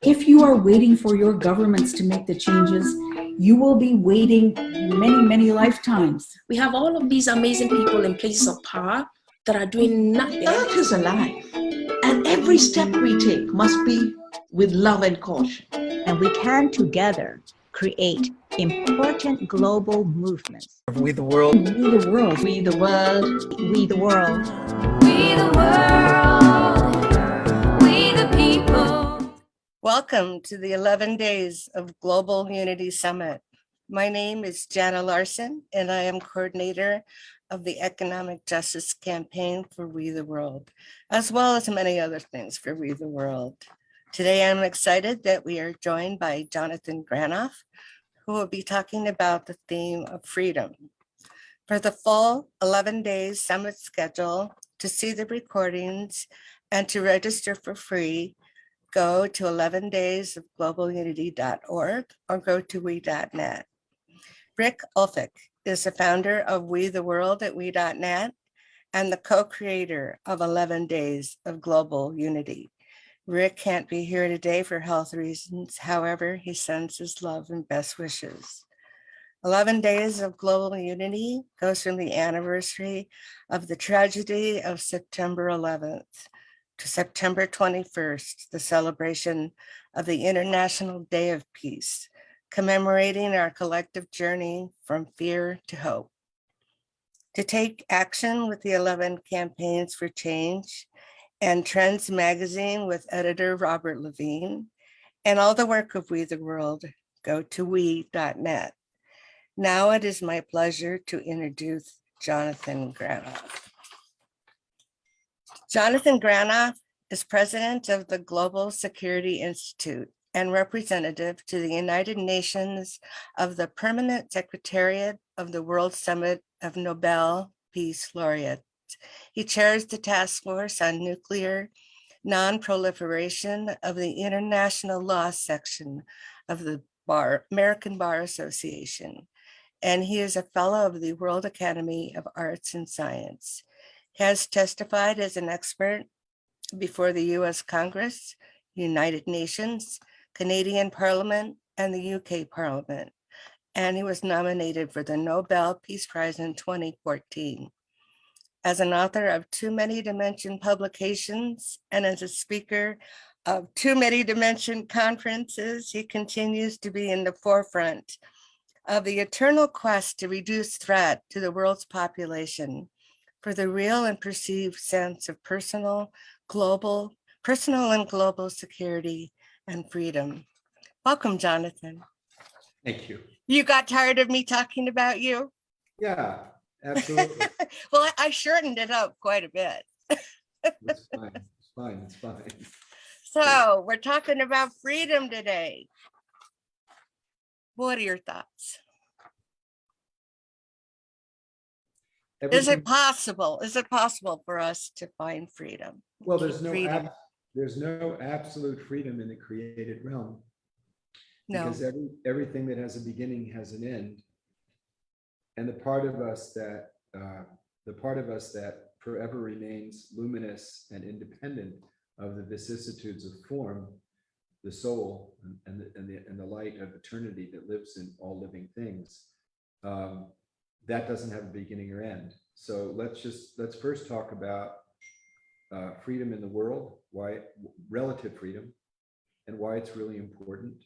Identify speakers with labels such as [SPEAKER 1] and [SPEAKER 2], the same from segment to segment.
[SPEAKER 1] If you are waiting for your governments to make the changes, you will be waiting many, many lifetimes.
[SPEAKER 2] We have all of these amazing people in places of power that are doing nothing.
[SPEAKER 3] Earth is alive, and every step we take must be with love and caution.
[SPEAKER 4] And we can together create important global movements.
[SPEAKER 5] We the world.
[SPEAKER 1] We the world.
[SPEAKER 3] We the world.
[SPEAKER 4] We the world.
[SPEAKER 6] We the world. We the people.
[SPEAKER 7] Welcome to the 11 Days of Global Unity Summit. My name is Jana Larson, and I am coordinator of the Economic Justice Campaign for We the World, as well as many other things for We the World. Today, I'm excited that we are joined by Jonathon Granoff, who will be talking about the theme of freedom. For the full 11 days summit schedule, to see the recordings and to register for free, go to 11daysofglobalunity.org or go to we.net. Rick Ulfik is the founder of We the World at we.net and the co-creator of 11 Days of Global Unity. Rick can't be here today for health reasons. However, he sends his love and best wishes. 11 Days of Global Unity goes from the anniversary of the tragedy of September 11th to September 21st, the celebration of the International Day of Peace, commemorating our collective journey from fear to hope. To take action with the 11 campaigns for change and Trends Magazine with editor Robert Levine, and all the work of We the World, go to we.net. Now it is my pleasure to introduce Jonathon Granoff. Jonathon Granoff is president of the Global Security Institute and representative to the United Nations of the Permanent Secretariat of the World Summit of Nobel Peace Laureates. He chairs the task force on nuclear non-proliferation of the International Law section of the American Bar Association, and he is a fellow of the World Academy of Arts and Science. He has testified as an expert before the US Congress, United Nations, Canadian Parliament, and the UK Parliament, and he was nominated for the Nobel Peace Prize in 2014. As an author of Too Many Dimension publications and as a speaker of Too Many Dimension conferences, he continues to be in the forefront of the eternal quest to reduce threat to the world's population for the real and perceived sense of personal and global security and freedom. Welcome, Jonathon.
[SPEAKER 5] Thank you.
[SPEAKER 7] You got tired of me talking about you?
[SPEAKER 5] Yeah, absolutely.
[SPEAKER 7] Well, I shortened it up quite a bit.
[SPEAKER 5] It's fine. It's fine. It's fine.
[SPEAKER 7] So we're talking about freedom today. What are your thoughts? Is it possible? Is it possible for us to find freedom?
[SPEAKER 5] Well, there's no absolute freedom in the created realm.
[SPEAKER 7] No.
[SPEAKER 5] Because everything that has a beginning has an end. And the part of us that forever remains luminous and independent of the vicissitudes of form, the soul and the light of eternity that lives in all living things, that doesn't have a beginning or end. So let's first talk about freedom in the world, relative freedom, and why it's really important.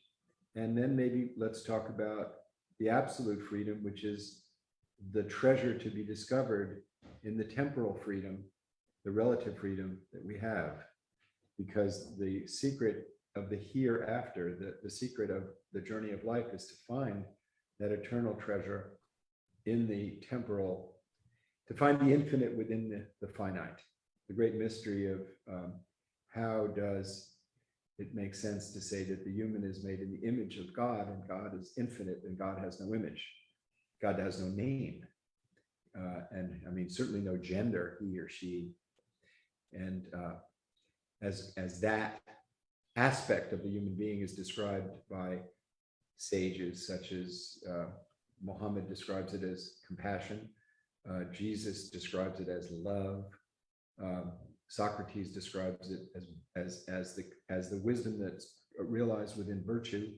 [SPEAKER 5] And then maybe let's talk about the absolute freedom, which is the treasure to be discovered in the temporal freedom, the relative freedom that we have. Because the secret of the hereafter, the secret of the journey of life is to find that eternal treasure in the temporal, to find the infinite within the finite. The great mystery of how does it make sense to say that the human is made in the image of God, and God is infinite and God has no image. God has no name. And I mean, certainly no gender, he or she. And as that aspect of the human being is described by sages such as Muhammad describes it as compassion, Jesus describes it as love, Socrates describes it as the wisdom that's realized within virtue.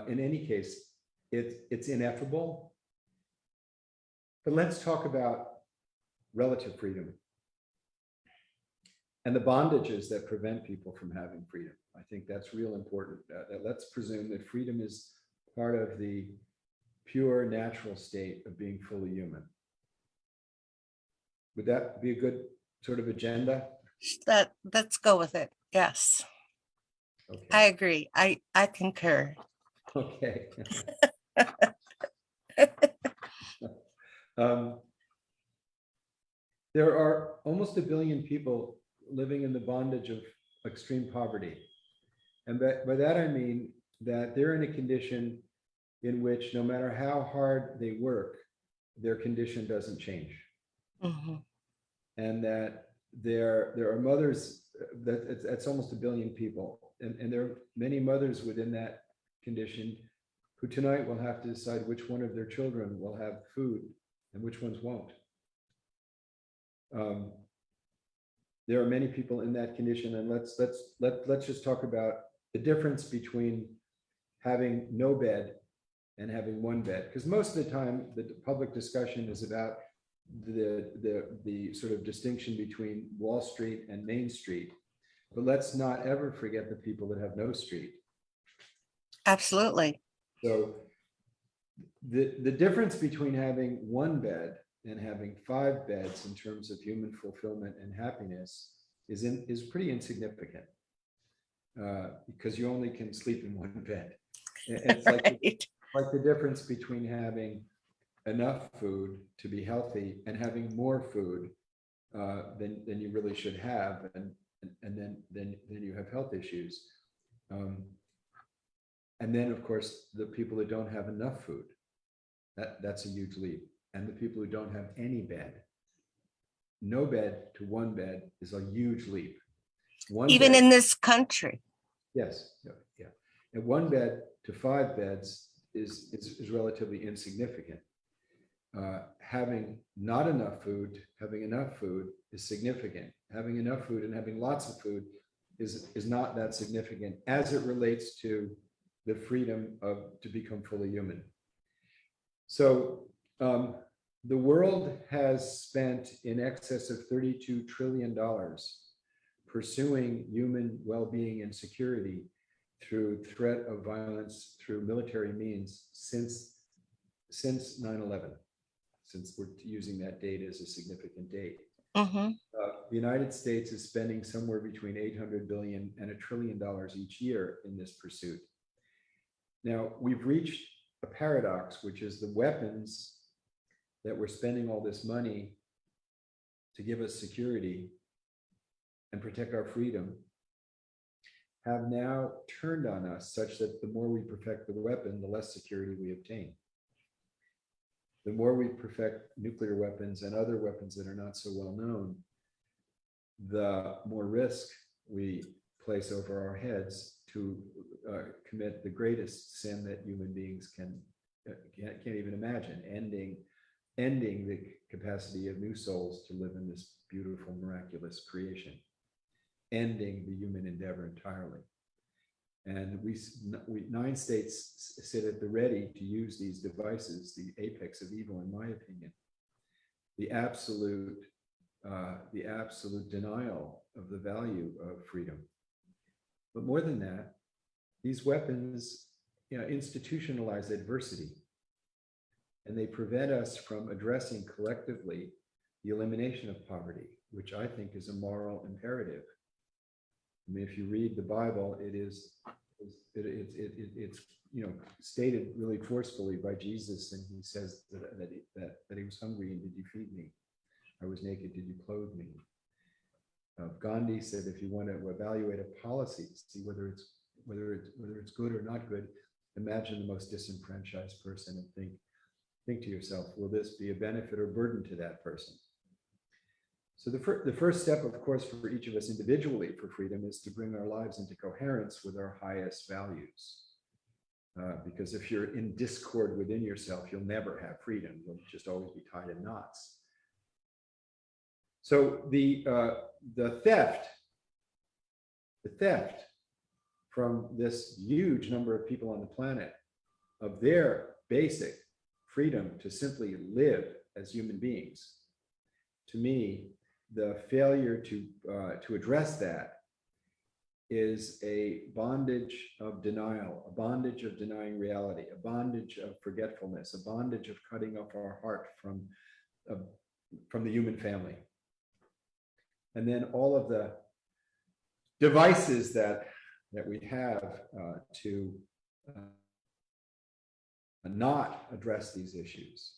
[SPEAKER 5] In any case, it's ineffable. But let's talk about relative freedom and the bondages that prevent people from having freedom. I think that's real important. That let's presume that freedom is part of the pure natural state of being fully human. Would that be a good sort of agenda?
[SPEAKER 7] Let's go with it. Yes,
[SPEAKER 5] Okay.
[SPEAKER 7] I agree. I concur.
[SPEAKER 5] Okay. There are almost 1 billion people living in the bondage of extreme poverty. And by that I mean that they're in a condition in which no matter how hard they work, their condition doesn't change.
[SPEAKER 7] Mhm.
[SPEAKER 5] And that there are mothers, that's almost 1 billion people. And there are many mothers within that condition who tonight will have to decide which one of their children will have food and which ones won't. There are many people in that condition, and let's just talk about the difference between having no bed and having one bed, because most of the time the public discussion is about the sort of distinction between Wall Street and Main Street. But let's not ever forget the people that have no street.
[SPEAKER 7] Absolutely.
[SPEAKER 5] So the difference between having one bed and having 5 beds in terms of human fulfillment and happiness is pretty insignificant, because you only can sleep in one bed. It's
[SPEAKER 7] Right.
[SPEAKER 5] like the difference between having enough food to be healthy and having more food than you really should have, and then you have health issues. And then, of course, the people that don't have enough food, that's a huge leap. And the people who don't have any bed, no bed to one bed is a huge leap.
[SPEAKER 7] Even in this country.
[SPEAKER 5] Yes, yeah. And 1 bed to 5 beds is relatively insignificant. Having not enough food, having enough food is significant. Having enough food and having lots of food is not that significant as it relates to the freedom to become fully human. So the world has spent in excess of $32 trillion pursuing human well-being and security through threat of violence, through military means since 9/11, since we're using that date as a significant date.
[SPEAKER 7] Mhm.
[SPEAKER 5] The United States is spending somewhere between $800 billion and $1 trillion each year in this pursuit. Now, we've reached a paradox, which is the weapons that we're spending all this money to give us security and protect our freedom have now turned on us such that the more we perfect the weapon, the less security we obtain. The more we perfect nuclear weapons and other weapons that are not so well known, the more risk we place over our heads to commit the greatest sin that human beings can't even imagine, ending the capacity of new souls to live in this beautiful, miraculous creation, ending the human endeavor entirely. And we 9 states sit at the ready to use these devices, the apex of evil, in my opinion. The absolute denial of the value of freedom. But more than that, these weapons, institutionalize adversity, and they prevent us from addressing collectively the elimination of poverty, which I think is a moral imperative. I mean, if you read the Bible, it's stated really forcefully by Jesus, and he says that he was hungry and did you feed me? I was naked, did you clothe me? Gandhi said, if you want to evaluate a policy, see whether it's good or not good, imagine the most disenfranchised person and think to yourself, will this be a benefit or burden to that person? So the first step, of course, for each of us individually for freedom is to bring our lives into coherence with our highest values. Because if you're in discord within yourself, you'll never have freedom. You'll just always be tied in knots. So the theft from this huge number of people on the planet of their basic freedom to simply live as human beings. To me, the failure to address that is a bondage of denial, a bondage of denying reality, a bondage of forgetfulness, a bondage of cutting off our heart from the human family. And then all of the devices that we have to not address these issues,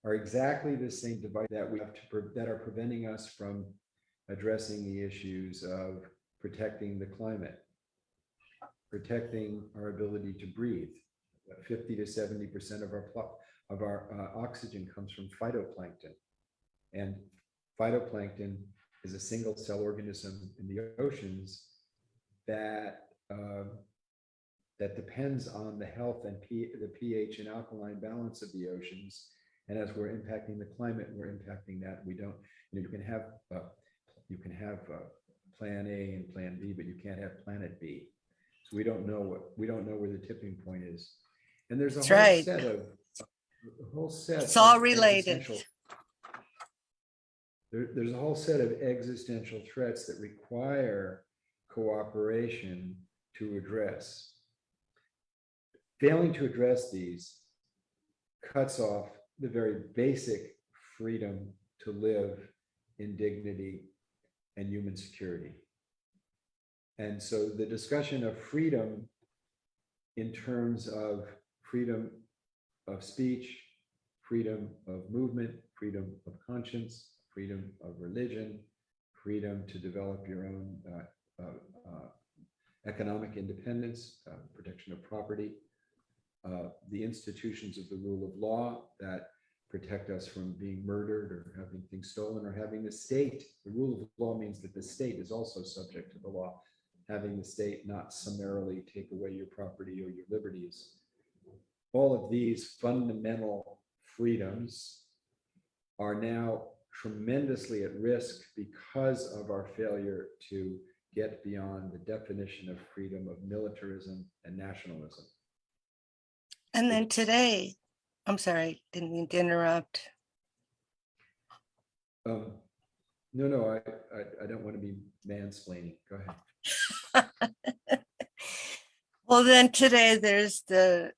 [SPEAKER 5] are exactly the same device that we have that are preventing us from addressing the issues of protecting the climate, protecting our ability to breathe. 50 to 70% of our oxygen comes from phytoplankton, and phytoplankton is a single cell organism in the oceans that depends on the health and the pH and alkaline balance of the oceans. And as we're impacting the climate, we're impacting that. We don't, you can have plan A and plan B, but you can't have planet B. So we don't know where the tipping point is. And there's a whole set
[SPEAKER 7] It's all related.
[SPEAKER 5] There's a whole set of existential threats that require cooperation to address. Failing to address these cuts off the very basic freedom to live in dignity and human security. And so the discussion of freedom in terms of freedom of speech, freedom of movement, freedom of conscience, freedom of religion, freedom to develop your own economic independence, protection of property, the institutions of the rule of law that protect us from being murdered or having things stolen, or having the state. The rule of law means that the state is also subject to the law, having the state not summarily take away your property or your liberties. All of these fundamental freedoms are now tremendously at risk because of our failure to get beyond the definition of freedom of militarism and nationalism.
[SPEAKER 7] And then today, I'm sorry, didn't mean to interrupt.
[SPEAKER 5] No, I don't want to be mansplaining. Go ahead.
[SPEAKER 7] Well, then today there's the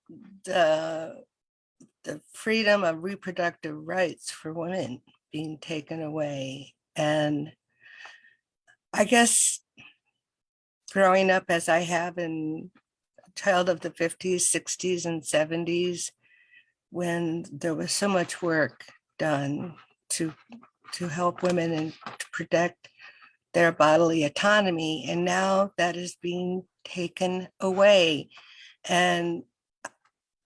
[SPEAKER 7] freedom of reproductive rights for women being taken away. And I guess growing up as I have in a child of the 50s, 60s, and 70s, when there was so much work done to help women and to protect their bodily autonomy, and now that is being taken away. And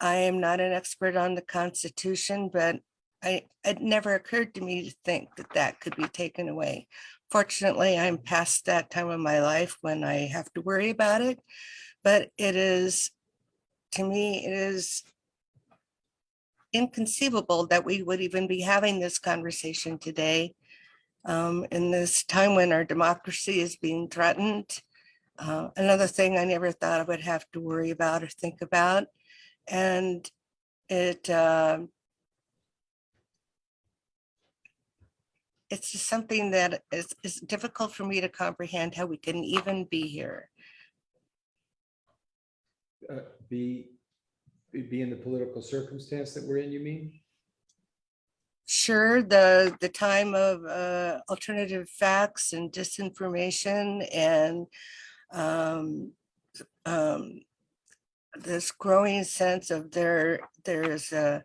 [SPEAKER 7] I am not an expert on the Constitution, but it never occurred to me to think that that could be taken away. Fortunately, I'm past that time of my life when I have to worry about it, but it is, to me, it is inconceivable that we would even be having this conversation today in this time when our democracy is being threatened. Another thing I never thought I would have to worry about or think about. And it's just something that is difficult for me to comprehend how we can even be here.
[SPEAKER 5] Be in the political circumstance that we're in, you mean?
[SPEAKER 7] Sure, the time of alternative facts and disinformation and this growing sense of there's a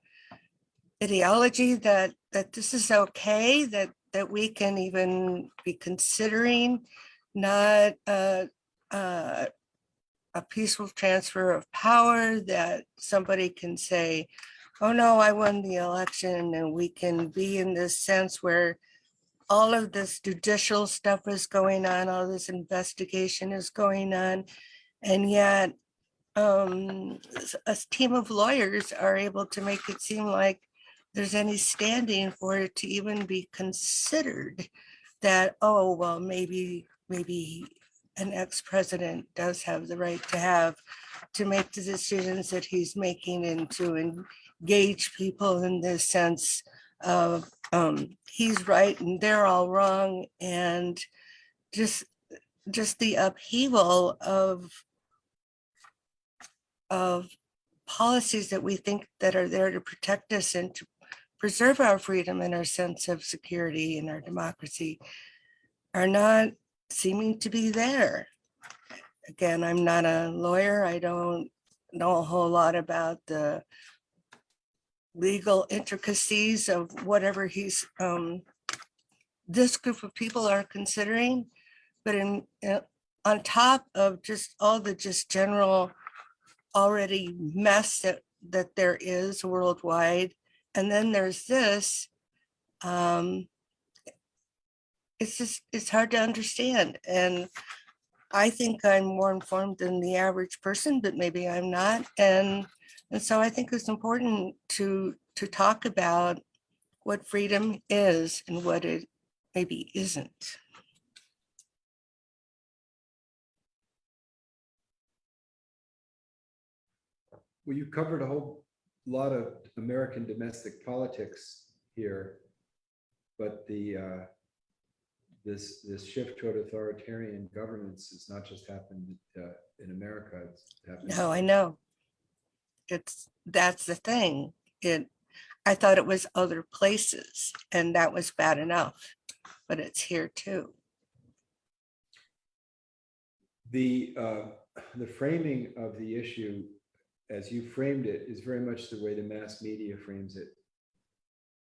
[SPEAKER 7] ideology that this is okay, that we can even be considering not a peaceful transfer of power, that somebody can say, oh no, I won the election, and we can be in this sense where all of this judicial stuff is going on, all this investigation is going on, and yet a team of lawyers are able to make it seem like there's any standing for it to even be considered that, oh, well, maybe maybe an ex-president does have the right to have, to make the decisions that he's making and to engage people in this sense of he's right and they're all wrong, and just the upheaval of policies that we think that are there to protect us and to preserve our freedom and our sense of security and our democracy are not seeming to be there. Again, I'm not a lawyer. I don't know a whole lot about the legal intricacies of whatever this group of people are considering, but on top of just all the just general already mess that there is worldwide, and then there's this, it's hard to understand. And I think I'm more informed than the average person, but maybe I'm not. And so I think it's important to talk about what freedom is and what it maybe isn't.
[SPEAKER 5] Well, you covered a whole lot of American domestic politics here, but this shift toward authoritarian governments has not just happened in America. It's happened.
[SPEAKER 7] No, I know. That's the thing. I thought it was other places, and that was bad enough, but it's here too.
[SPEAKER 5] The framing of the issue, as you framed it, is very much the way the mass media frames it,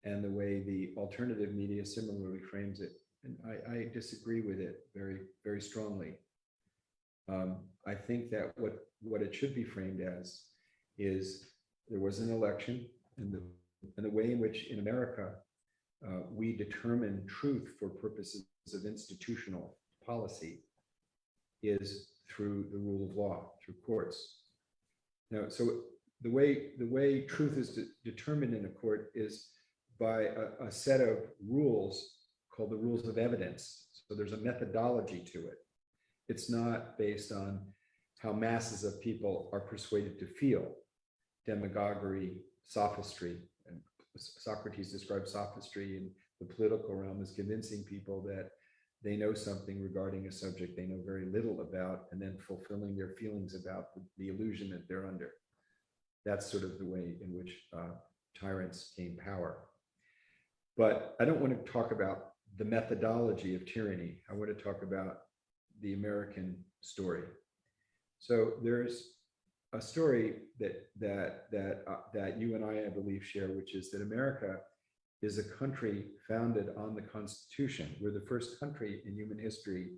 [SPEAKER 5] and the way the alternative media similarly frames it. And I disagree with it very, very strongly. I think that what it should be framed as is there was an election, and the way in which in America we determine truth for purposes of institutional policy is through the rule of law, through courts. Now, so the way truth is determined in a court is by a set of rules called the rules of evidence. So there's a methodology to it. It's not based on how masses of people are persuaded to feel. Demagoguery, sophistry, and Socrates described sophistry in the political realm as convincing people that they know something regarding a subject they know very little about, and then fulfilling their feelings about the illusion that they're under. That's sort of the way in which tyrants gain power. But I don't want to talk about the methodology of tyranny. I want to talk about the American story. So there's a story that you and I believe, share, which is that America is a country founded on the Constitution. We're the first country in human history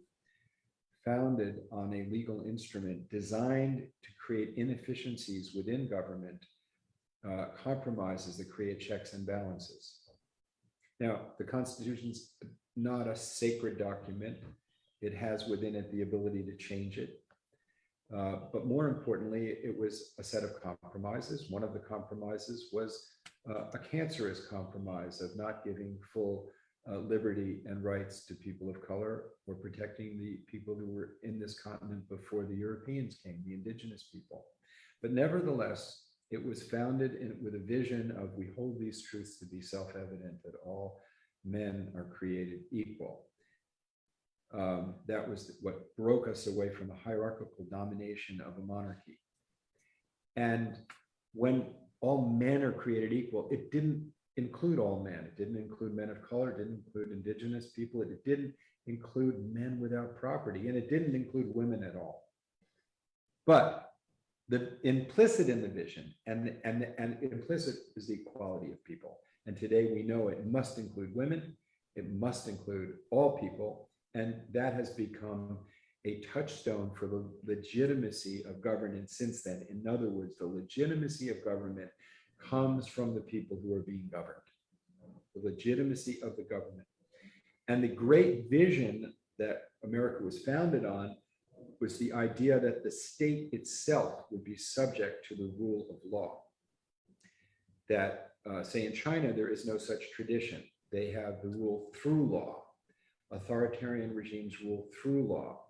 [SPEAKER 5] founded on a legal instrument designed to create inefficiencies within government, compromises that create checks and balances. Now, the Constitution's not a sacred document. It has within it the ability to change it. But more importantly, it was a set of compromises. One of the compromises was a cancerous compromise of not giving full liberty and rights to people of color, or protecting the people who were in this continent before the Europeans came, the indigenous people. But nevertheless, it was founded with a vision of, we hold these truths to be self-evident, that all men are created equal. That was what broke us away from the hierarchical domination of a monarchy. And when all men are created equal, it didn't include all men. It didn't include men of color, it didn't include indigenous people, it didn't include men without property, and it didn't include women at all. But the implicit in the vision, and implicit is the equality of people. And today we know it must include women, it must include all people, and that has become a touchstone for the legitimacy of governance since then. In other words, the legitimacy of government comes from the people who are being governed, the legitimacy of the government. And the great vision that America was founded on was the idea that the state itself would be subject to the rule of law. That, say in China, there is no such tradition. They have the rule through law. authoritarian regimes rule through law.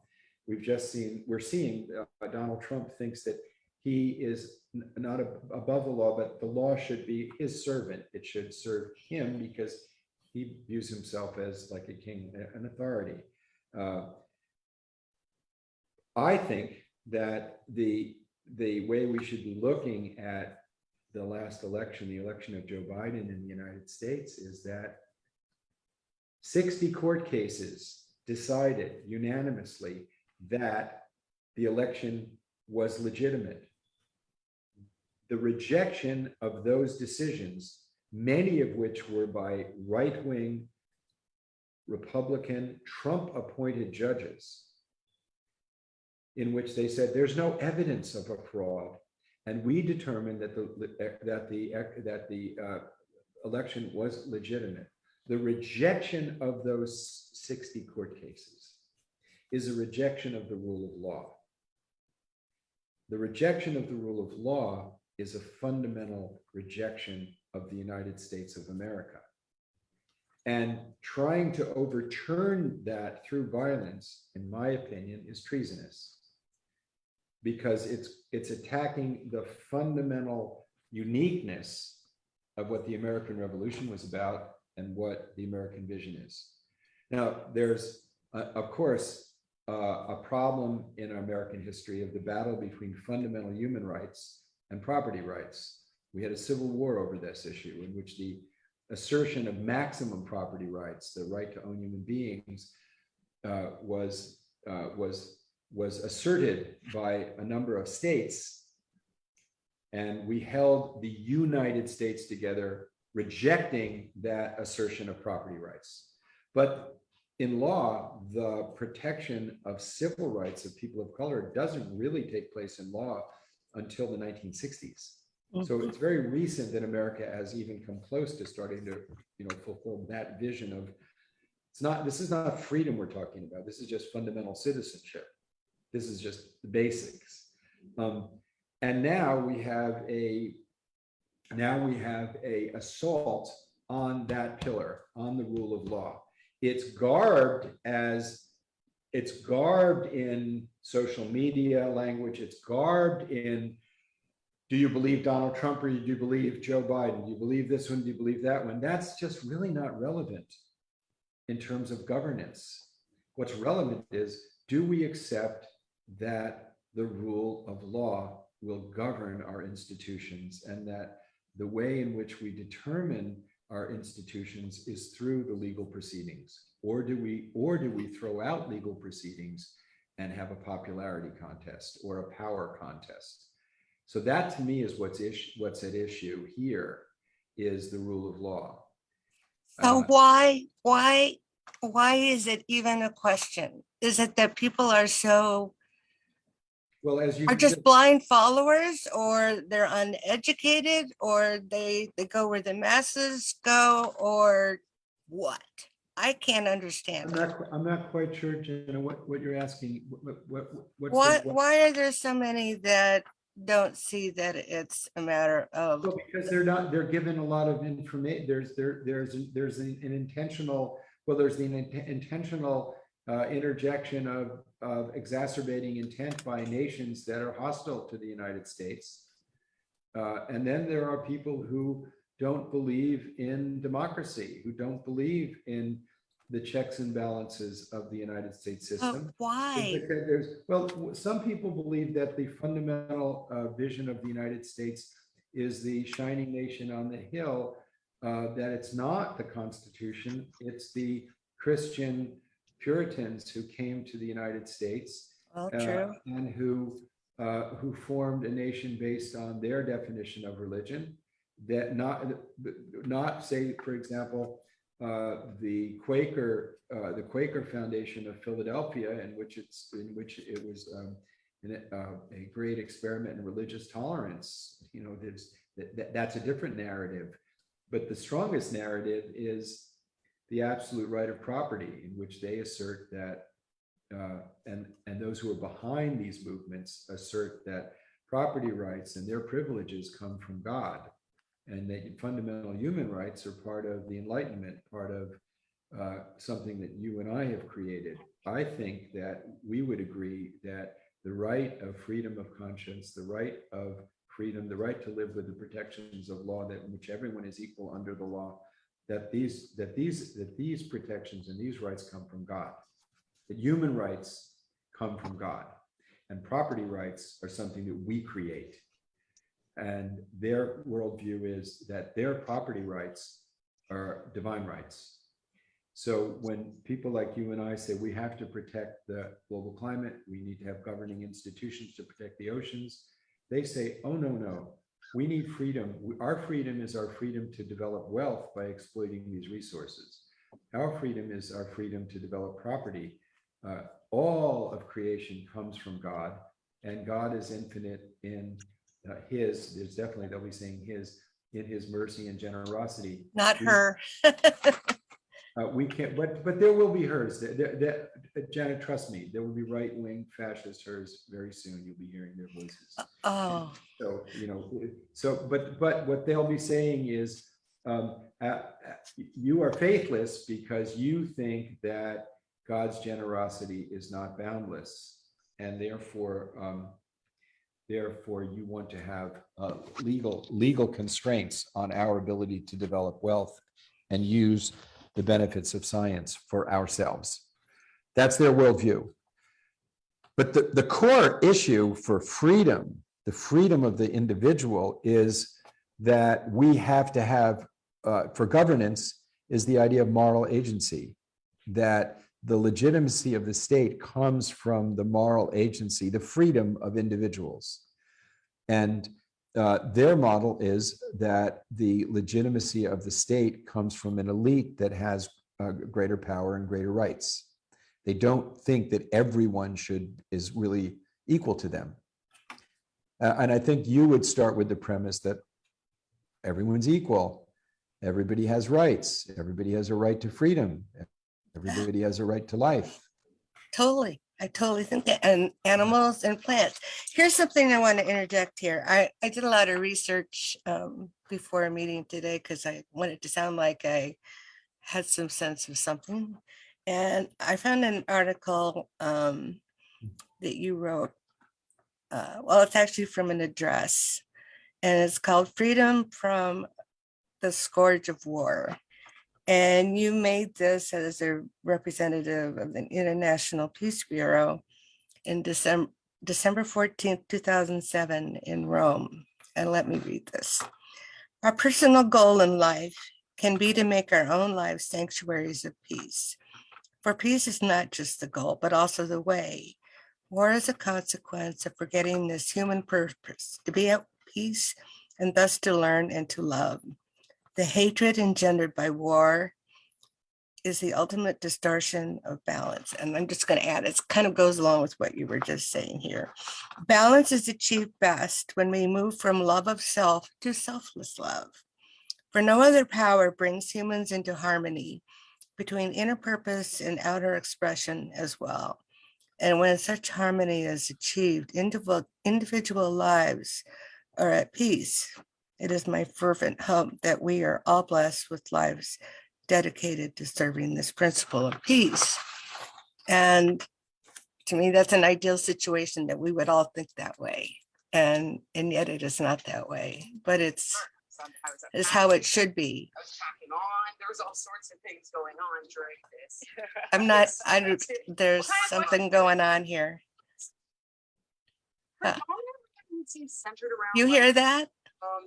[SPEAKER 5] We're seeing Donald Trump thinks that he is not above the law, but the law should be his servant. It should serve him because he views himself as like a king, an authority. I think that the way we should be looking at the last election, the election of Joe Biden in the United States, is that 60 court cases decided unanimously that the election was legitimate. The rejection of those decisions, many of which were by right-wing Republican Trump-appointed judges, in which they said there's no evidence of a fraud, and we determined that the election was legitimate. The rejection of those 60 court cases is a rejection of the rule of law. The rejection of the rule of law is a fundamental rejection of the United States of America. And trying to overturn that through violence, in my opinion, is treasonous, because it's attacking the fundamental uniqueness of what the American Revolution was about and what the American vision is. Now, there's, of course, a problem in American history of the battle between fundamental human rights and property rights. We had a civil war over this issue, in which the assertion of maximum property rights, the right to own human beings, was asserted by a number of states, and we held the United States together, rejecting that assertion of property rights. But in law, the protection of civil rights of people of color doesn't really take place in law until the 1960s. So it's very recent that America has even come close to starting to, fulfill that vision of, this is not freedom we're talking about. This is just fundamental citizenship. This is just the basics. And now we have a assault on that pillar, on the rule of law. It's garbed in social media language. It's garbed in, do you believe Donald Trump or do you believe Joe Biden? Do you believe this one? Do you believe that one? That's just really not relevant in terms of governance. What's relevant is, do we accept that the rule of law will govern our institutions, and that the way in which we determine our institutions is through the legal proceedings? Or do we throw out legal proceedings and have a popularity contest or a power contest? So that, to me, is what's at issue here, is the rule of law.
[SPEAKER 7] So why is it even a question? Is it that people are so just blind followers, or they're uneducated, or they go where the masses go, or what? I can't understand.
[SPEAKER 5] I'm not quite sure, Jenna, what you're asking.
[SPEAKER 7] Why are there so many that don't see that it's a matter of?
[SPEAKER 5] Well, because they're given a lot of information. There's an intentional interjection of exacerbating intent by nations that are hostile to the United States. And then there are people who don't believe in democracy, who don't believe in the checks and balances of the United States system.
[SPEAKER 7] Why?
[SPEAKER 5] Some people believe that the fundamental vision of the United States is the shining nation on the hill, that it's not the Constitution, it's the Christian Puritans who came to the United States and who formed a nation based on their definition of religion, that not say, for example, the Quaker Foundation of Philadelphia, in which it was a great experiment in religious tolerance. That's a different narrative, but the strongest narrative is the absolute right of property, in which they assert that, and those who are behind these movements assert that property rights and their privileges come from God, and that fundamental human rights are part of the Enlightenment, part of something that you and I have created, I think that we would agree that the right of freedom of conscience, the right of freedom, the right to live with the protections of law, that in which everyone is equal under the law, that these protections and these rights come from God. That human rights come from God, and property rights are something that we create. And their worldview is that their property rights are divine rights. So when people like you and I say we have to protect the global climate, we need to have governing institutions to protect the oceans, they say, oh, no, we need freedom. Our freedom is our freedom to develop wealth by exploiting these resources. Our freedom is our freedom to develop property. All of creation comes from God, and God is infinite in there's definitely, they'll be saying in his mercy and generosity.
[SPEAKER 7] Not her.
[SPEAKER 5] We can't, but there will be hers. Janet, trust me, there will be right-wing fascist hers very soon. You'll be hearing their voices.
[SPEAKER 7] Oh,
[SPEAKER 5] So, but what they'll be saying is, you are faithless because you think that God's generosity is not boundless, and therefore you want to have legal constraints on our ability to develop wealth and use the benefits of science for ourselves. That's their worldview. But the core issue for freedom, the freedom of the individual, is that we have to have, for governance, is the idea of moral agency, that the legitimacy of the state comes from the moral agency, the freedom of individuals. And their model is that the legitimacy of the state comes from an elite that has greater power and greater rights. They don't think that everyone is really equal to them. And I think you would start with the premise that everyone's equal. Everybody has rights. Everybody has a right to freedom. Everybody has a right to life.
[SPEAKER 7] totally. I totally think that. And animals and plants. Here's something I want to interject here. I did a lot of research before a meeting today because I wanted to sound like I had some sense of something. And I found an article that you wrote. Well, it's actually from an address, and it's called Freedom from the Scourge of War. And you made this as a representative of the International Peace Bureau in December 14th, 2007 in Rome. And let me read this. Our personal goal in life can be to make our own lives sanctuaries of peace. For peace is not just the goal, but also the way. War is a consequence of forgetting this human purpose, to be at peace and thus to learn and to love. The hatred engendered by war is the ultimate distortion of balance. And I'm just going to add, it kind of goes along with what you were just saying here. Balance is achieved best when we move from love of self to selfless love. For no other power brings humans into harmony between inner purpose and outer expression as well. And when such harmony is achieved, individual lives are at peace. It is my fervent hope that we are all blessed with lives dedicated to serving this principle of peace. And to me, that's an ideal situation that we would all think that way. And yet it is not that way, but it's how it should be.
[SPEAKER 8] I was packing on. There was all sorts of things going on during this.
[SPEAKER 7] There's something going on here.
[SPEAKER 8] Her phone seems centered around.
[SPEAKER 7] You hear that?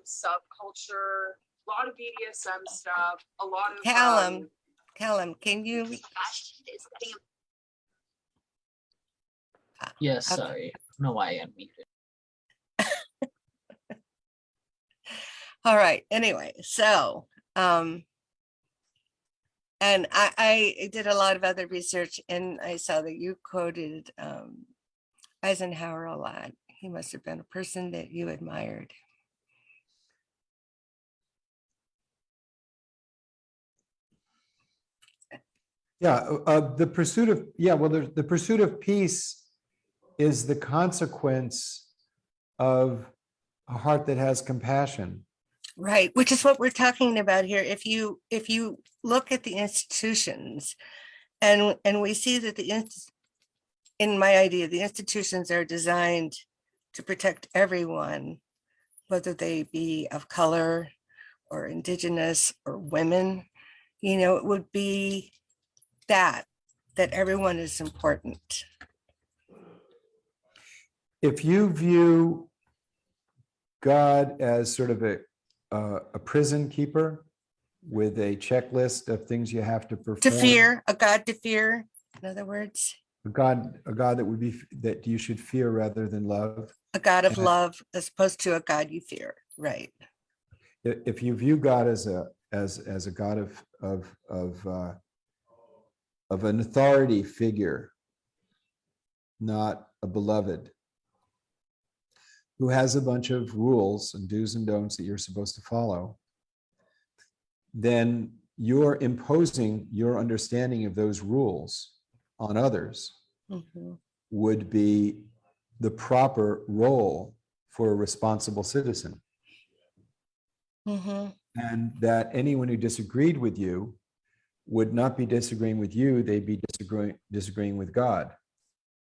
[SPEAKER 8] Subculture, a lot of BDSM stuff, a lot of
[SPEAKER 7] Callum, can you?
[SPEAKER 9] Yes,
[SPEAKER 7] Okay.
[SPEAKER 9] sorry. I don't know why I unmuted.
[SPEAKER 7] All right. Anyway, so and I did a lot of other research, and I saw that you quoted Eisenhower a lot. He must have been a person that you admired.
[SPEAKER 5] Yeah, the pursuit of the pursuit of peace is the consequence of a heart that has compassion.
[SPEAKER 7] Right, which is what we're talking about here. If you look at the institutions, and we see that in my idea, the institutions are designed to protect everyone, whether they be of color or indigenous or women, it would be that everyone is important.
[SPEAKER 5] If you view God as sort of a prison keeper with a checklist of things you have to perform,
[SPEAKER 7] To fear, a God to fear, in other words,
[SPEAKER 5] a God that you should fear rather than love.
[SPEAKER 7] a God of
[SPEAKER 5] And
[SPEAKER 7] love as opposed to a God you fear, right?
[SPEAKER 5] if you view God as a God of an authority figure, not a beloved, who has a bunch of rules and do's and don'ts that you're supposed to follow, then you're imposing your understanding of those rules on others would be the proper role for a responsible citizen. And that anyone who disagreed with you would not be disagreeing with you, they'd be disagreeing with God.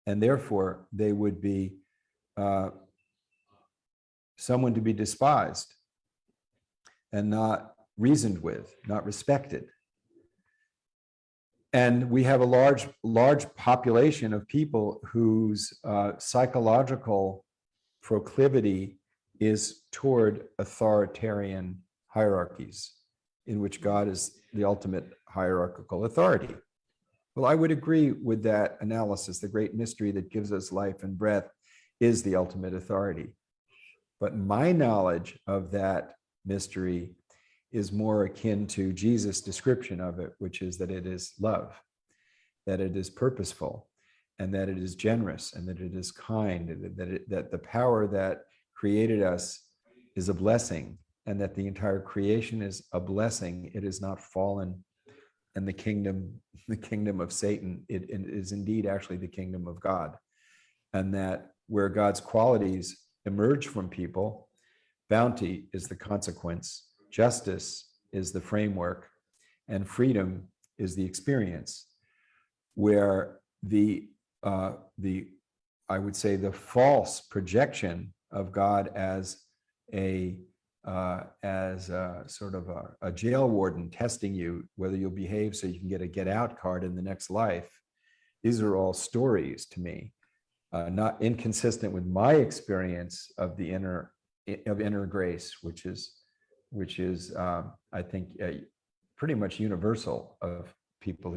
[SPEAKER 5] And therefore, they would be someone to be despised and not reasoned with, not respected. And we have a large population of people whose psychological proclivity is toward authoritarian hierarchies, in which God is the ultimate hierarchical authority. Well, I would agree with that analysis. The great mystery that gives us life and breath is the ultimate authority. But my knowledge of that mystery is more akin to Jesus' description of it, which is that it is love, that it is purposeful, and that it is generous, and that it is kind, and that the power that created us is a blessing, and that the entire creation is a blessing. It is not fallen, and the kingdom of Satan, it is indeed actually the kingdom of God, and that where God's qualities emerge from people, bounty is the consequence, justice is the framework, and freedom is the experience. Where I would say the false projection of God as a sort of a jail warden testing you whether you'll behave so you can get a get out card in the next life. These are all stories to me, not inconsistent with my experience of the inner grace, which is I think pretty much universal of people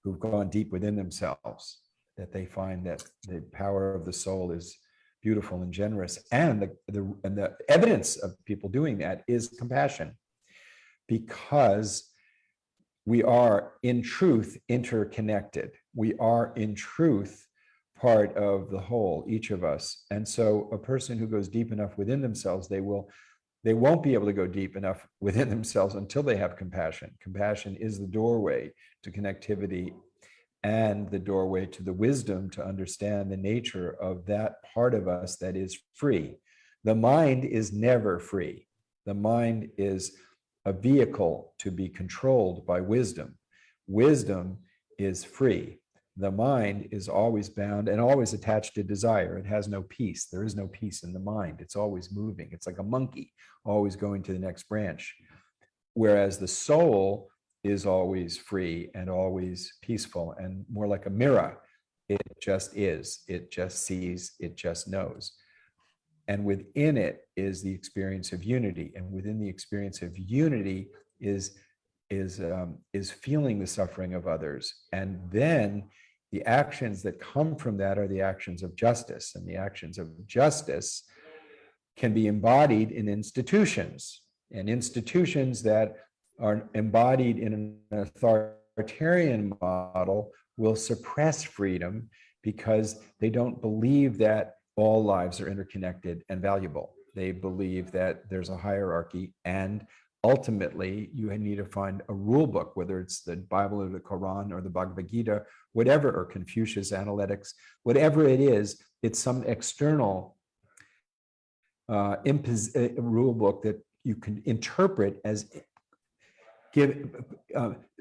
[SPEAKER 5] who've gone deep within themselves, that they find that the power of the soul is beautiful and generous, and the evidence of people doing that is compassion, because we are in truth interconnected. We are in truth part of the whole, each of us. And so a person who goes deep enough within themselves, they won't be able to go deep enough within themselves until they have compassion. Compassion is the doorway to connectivity and the doorway to the wisdom to understand the nature of that part of us that is free. The mind is never free. The mind is a vehicle to be controlled by wisdom. Wisdom is free. The mind is always bound and always attached to desire. It has no peace. There is no peace in the mind. It's always moving. It's like a monkey, always going to the next branch. Whereas the soul is always free and always peaceful and more like a mirror. It just is. It just sees. It just knows. And within it is the experience of unity. And within the experience of unity is feeling the suffering of others. And then the actions that come from that are the actions of justice. And the actions of justice can be embodied in institutions, and institutions that are embodied in an authoritarian model will suppress freedom because they don't believe that all lives are interconnected and valuable. They believe that there's a hierarchy, and ultimately you need to find a rule book, whether it's the Bible or the Quran or the Bhagavad Gita, whatever, or Confucius Analytics, whatever it is, it's some external rule book that can interpret as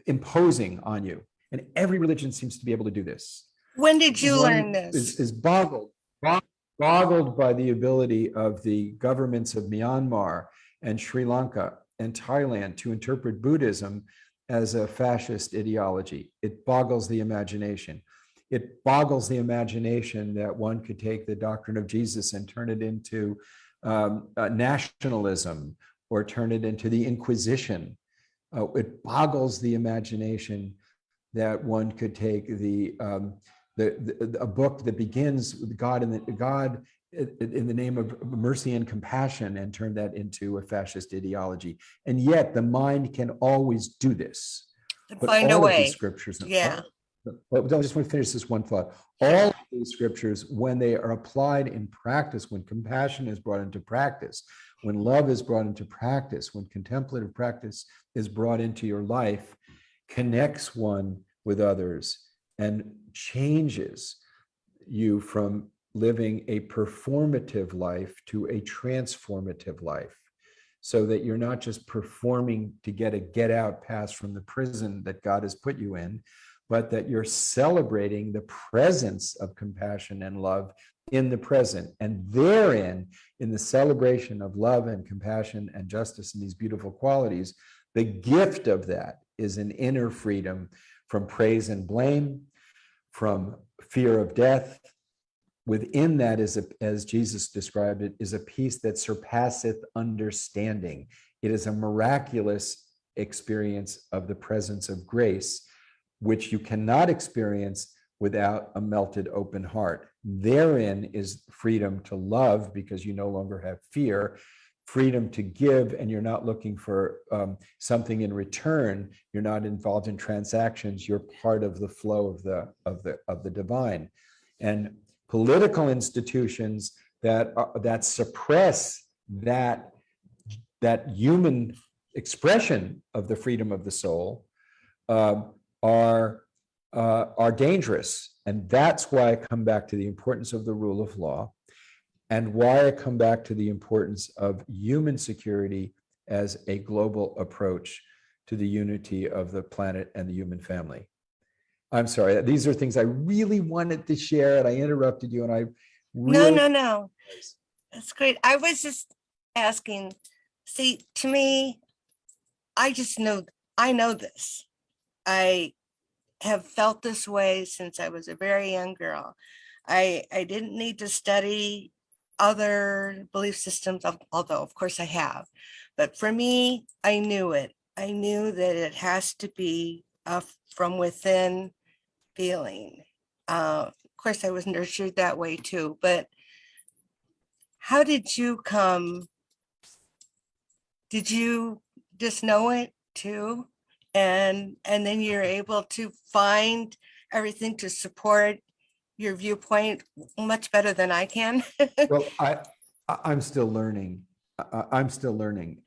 [SPEAKER 5] imposing on you. And every religion seems to be able to do this.
[SPEAKER 7] When did you
[SPEAKER 5] One
[SPEAKER 7] learn this?
[SPEAKER 5] is boggled by the ability of the governments of Myanmar and Sri Lanka and Thailand to interpret Buddhism as a fascist ideology. It boggles the imagination. It boggles the imagination that one could take the doctrine of Jesus and turn it into nationalism or turn it into the Inquisition. It boggles the imagination that one could take a book that begins with God in the name of mercy and compassion and turn that into a fascist ideology. And yet the mind can always do this. But
[SPEAKER 7] Find a
[SPEAKER 5] all of
[SPEAKER 7] way.
[SPEAKER 5] these scriptures,
[SPEAKER 7] Yeah.
[SPEAKER 5] I just want to finish this one thought. All of these scriptures, when they are applied in practice, when compassion is brought into practice, when love is brought into practice, when contemplative practice is brought into your life, connects one with others and changes you from living a performative life to a transformative life, so that you're not just performing to get a get out pass from the prison that God has put you in, but that you're celebrating the presence of compassion and love in the present. And therein, in the celebration of love and compassion and justice and these beautiful qualities, the gift of that is an inner freedom from praise and blame, from fear of death. Within that is, as Jesus described it, is a peace that surpasseth understanding. It is a miraculous experience of the presence of grace, which you cannot experience without a melted open heart. Therein is freedom to love, because you no longer have fear, freedom to give, and you're not looking for something in return. You're not involved in transactions. You're part of the flow of the divine. And political institutions that suppress that human expression of the freedom of the soul are dangerous. And that's why I come back to the importance of the rule of law, and why I come back to the importance of human security as a global approach to the unity of the planet and the human family. I'm sorry, these are things I really wanted to share, and I interrupted you, and I really...
[SPEAKER 7] No. That's great. I was just asking, see, to me, I know this. I have felt this way since I was a very young girl. I didn't need to study other belief systems, although of course I have. But for me, I knew it. I knew that it has to be from within feeling. Of course, I was nurtured that way too. But how did you come? Did you just know it too? And then you're able to find everything to support your viewpoint much better than I can.
[SPEAKER 5] Well, I'm still learning. I'm still learning.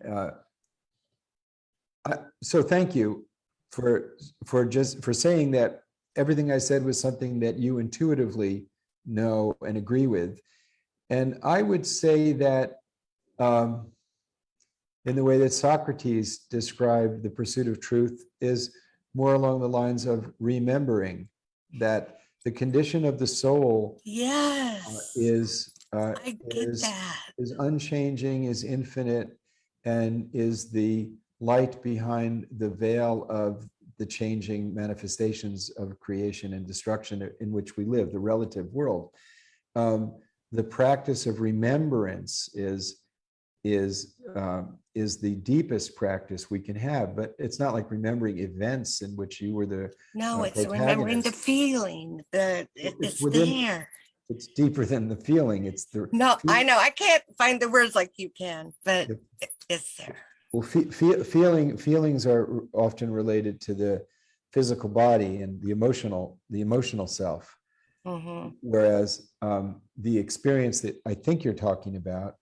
[SPEAKER 5] So thank you for saying that everything I said was something that you intuitively know and agree with. And I would say that in the way that Socrates described the pursuit of truth is more along the lines of remembering that the condition of the soul
[SPEAKER 7] Yes,
[SPEAKER 5] is
[SPEAKER 7] I get that.
[SPEAKER 5] is unchanging, is infinite, and is the light behind the veil of the changing manifestations of creation and destruction in which we live, the relative world. The practice of remembrance is the deepest practice we can have, but it's not like remembering events in which you were the
[SPEAKER 7] No, it's remembering the feeling that it's there.
[SPEAKER 5] It's deeper than the feeling. It's the...
[SPEAKER 7] No, I know. I can't find the words like you can, but it's there.
[SPEAKER 5] Well, feelings are often related to the physical body and the emotional self.
[SPEAKER 7] Mm-hmm.
[SPEAKER 5] Whereas the experience that I think you're talking about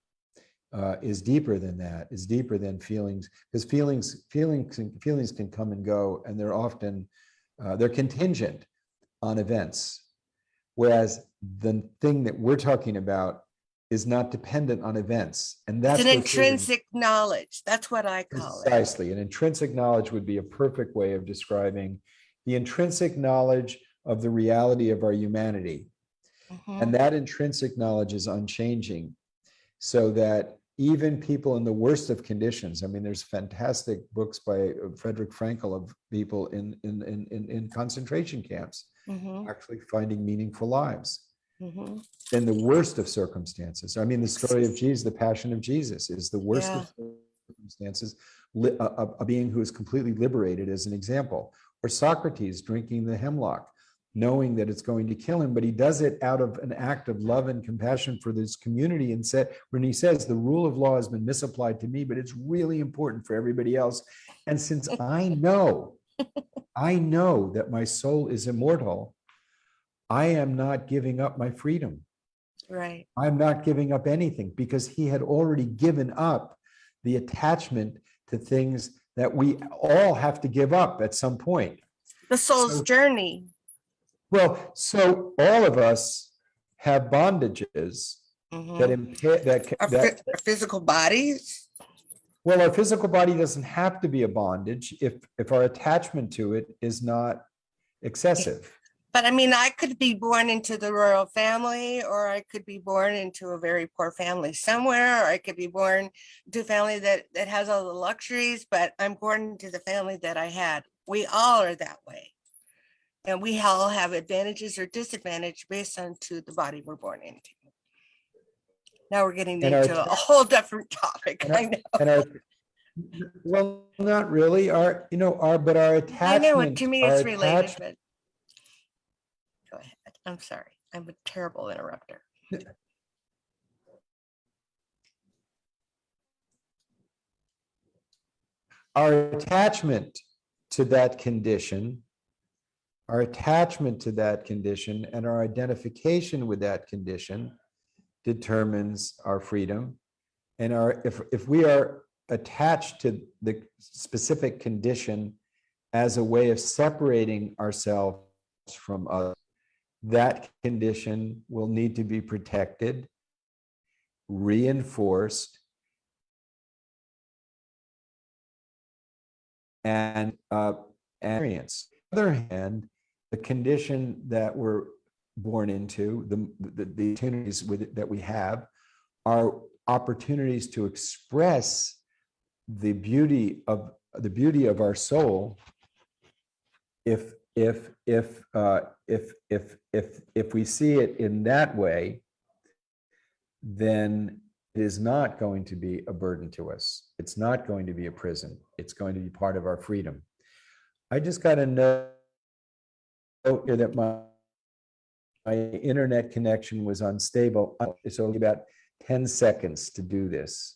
[SPEAKER 5] is deeper than that, is deeper than feelings, because feelings can come and go, and they're often they're contingent on events. Whereas the thing that we're talking about is not dependent on events. And
[SPEAKER 7] It's
[SPEAKER 5] that's
[SPEAKER 7] an
[SPEAKER 5] what freedom-
[SPEAKER 7] intrinsic knowledge. That's what I call it.
[SPEAKER 5] Precisely. An intrinsic knowledge would be a perfect way of describing the intrinsic knowledge of the reality of our humanity.
[SPEAKER 7] Mhm.
[SPEAKER 5] And that intrinsic knowledge is unchanging, so that even people in the worst of conditions, I mean, there's fantastic books by Frederick Frankl of people in concentration camps
[SPEAKER 7] Mhm.
[SPEAKER 5] actually finding meaningful lives
[SPEAKER 7] Mhm.
[SPEAKER 5] in the worst of circumstances. I mean, the story of Jesus, the Passion of Jesus, is the worst of circumstances. A being who is completely liberated, as an example. Or Socrates drinking the hemlock, knowing that it's going to kill him, but he does it out of an act of love and compassion for this community. And said, when he says the rule of law has been misapplied to me, but it's really important for everybody else. And since I know that my soul is immortal, I am not giving up my freedom.
[SPEAKER 7] Right.
[SPEAKER 5] I'm not giving up anything, because he had already given up the attachment to things that we all have to give up at some point.
[SPEAKER 7] The soul's
[SPEAKER 5] So-
[SPEAKER 7] journey.
[SPEAKER 5] Well, so all of us have bondages
[SPEAKER 7] Mhm.
[SPEAKER 5] that impair
[SPEAKER 7] Our physical bodies.
[SPEAKER 5] well, our physical body doesn't have to be a bondage if our attachment to it is not excessive.
[SPEAKER 7] But I mean, I could be born into the royal family, or I could be born into a very poor family somewhere, or I could be born to a family that has all the luxuries, but I'm born into the family that I had. We all are that way. And we all have advantages or disadvantages based on to the body we're born into. Now we're getting
[SPEAKER 5] And our
[SPEAKER 7] into a whole different topic.
[SPEAKER 5] And our-
[SPEAKER 7] I know.
[SPEAKER 5] and our, well, not really. But our attachment.
[SPEAKER 7] I know. To me,
[SPEAKER 5] our
[SPEAKER 7] it's related,
[SPEAKER 5] attachment-
[SPEAKER 7] but go ahead. I'm sorry. I'm a terrible interrupter.
[SPEAKER 5] Our attachment to that condition, and our identification with that condition determines our freedom. And if we are attached to the specific condition as a way of separating ourselves from others, that condition will need to be protected, reinforced, and experience. On the other hand, the condition that we're born into, the opportunities that we have, are opportunities to express the beauty of our soul. If we see it in that way, then it is not going to be a burden to us. It's not going to be a prison. It's going to be part of our freedom. I just got to know here that my internet connection was unstable. It's only about 10 seconds to do this.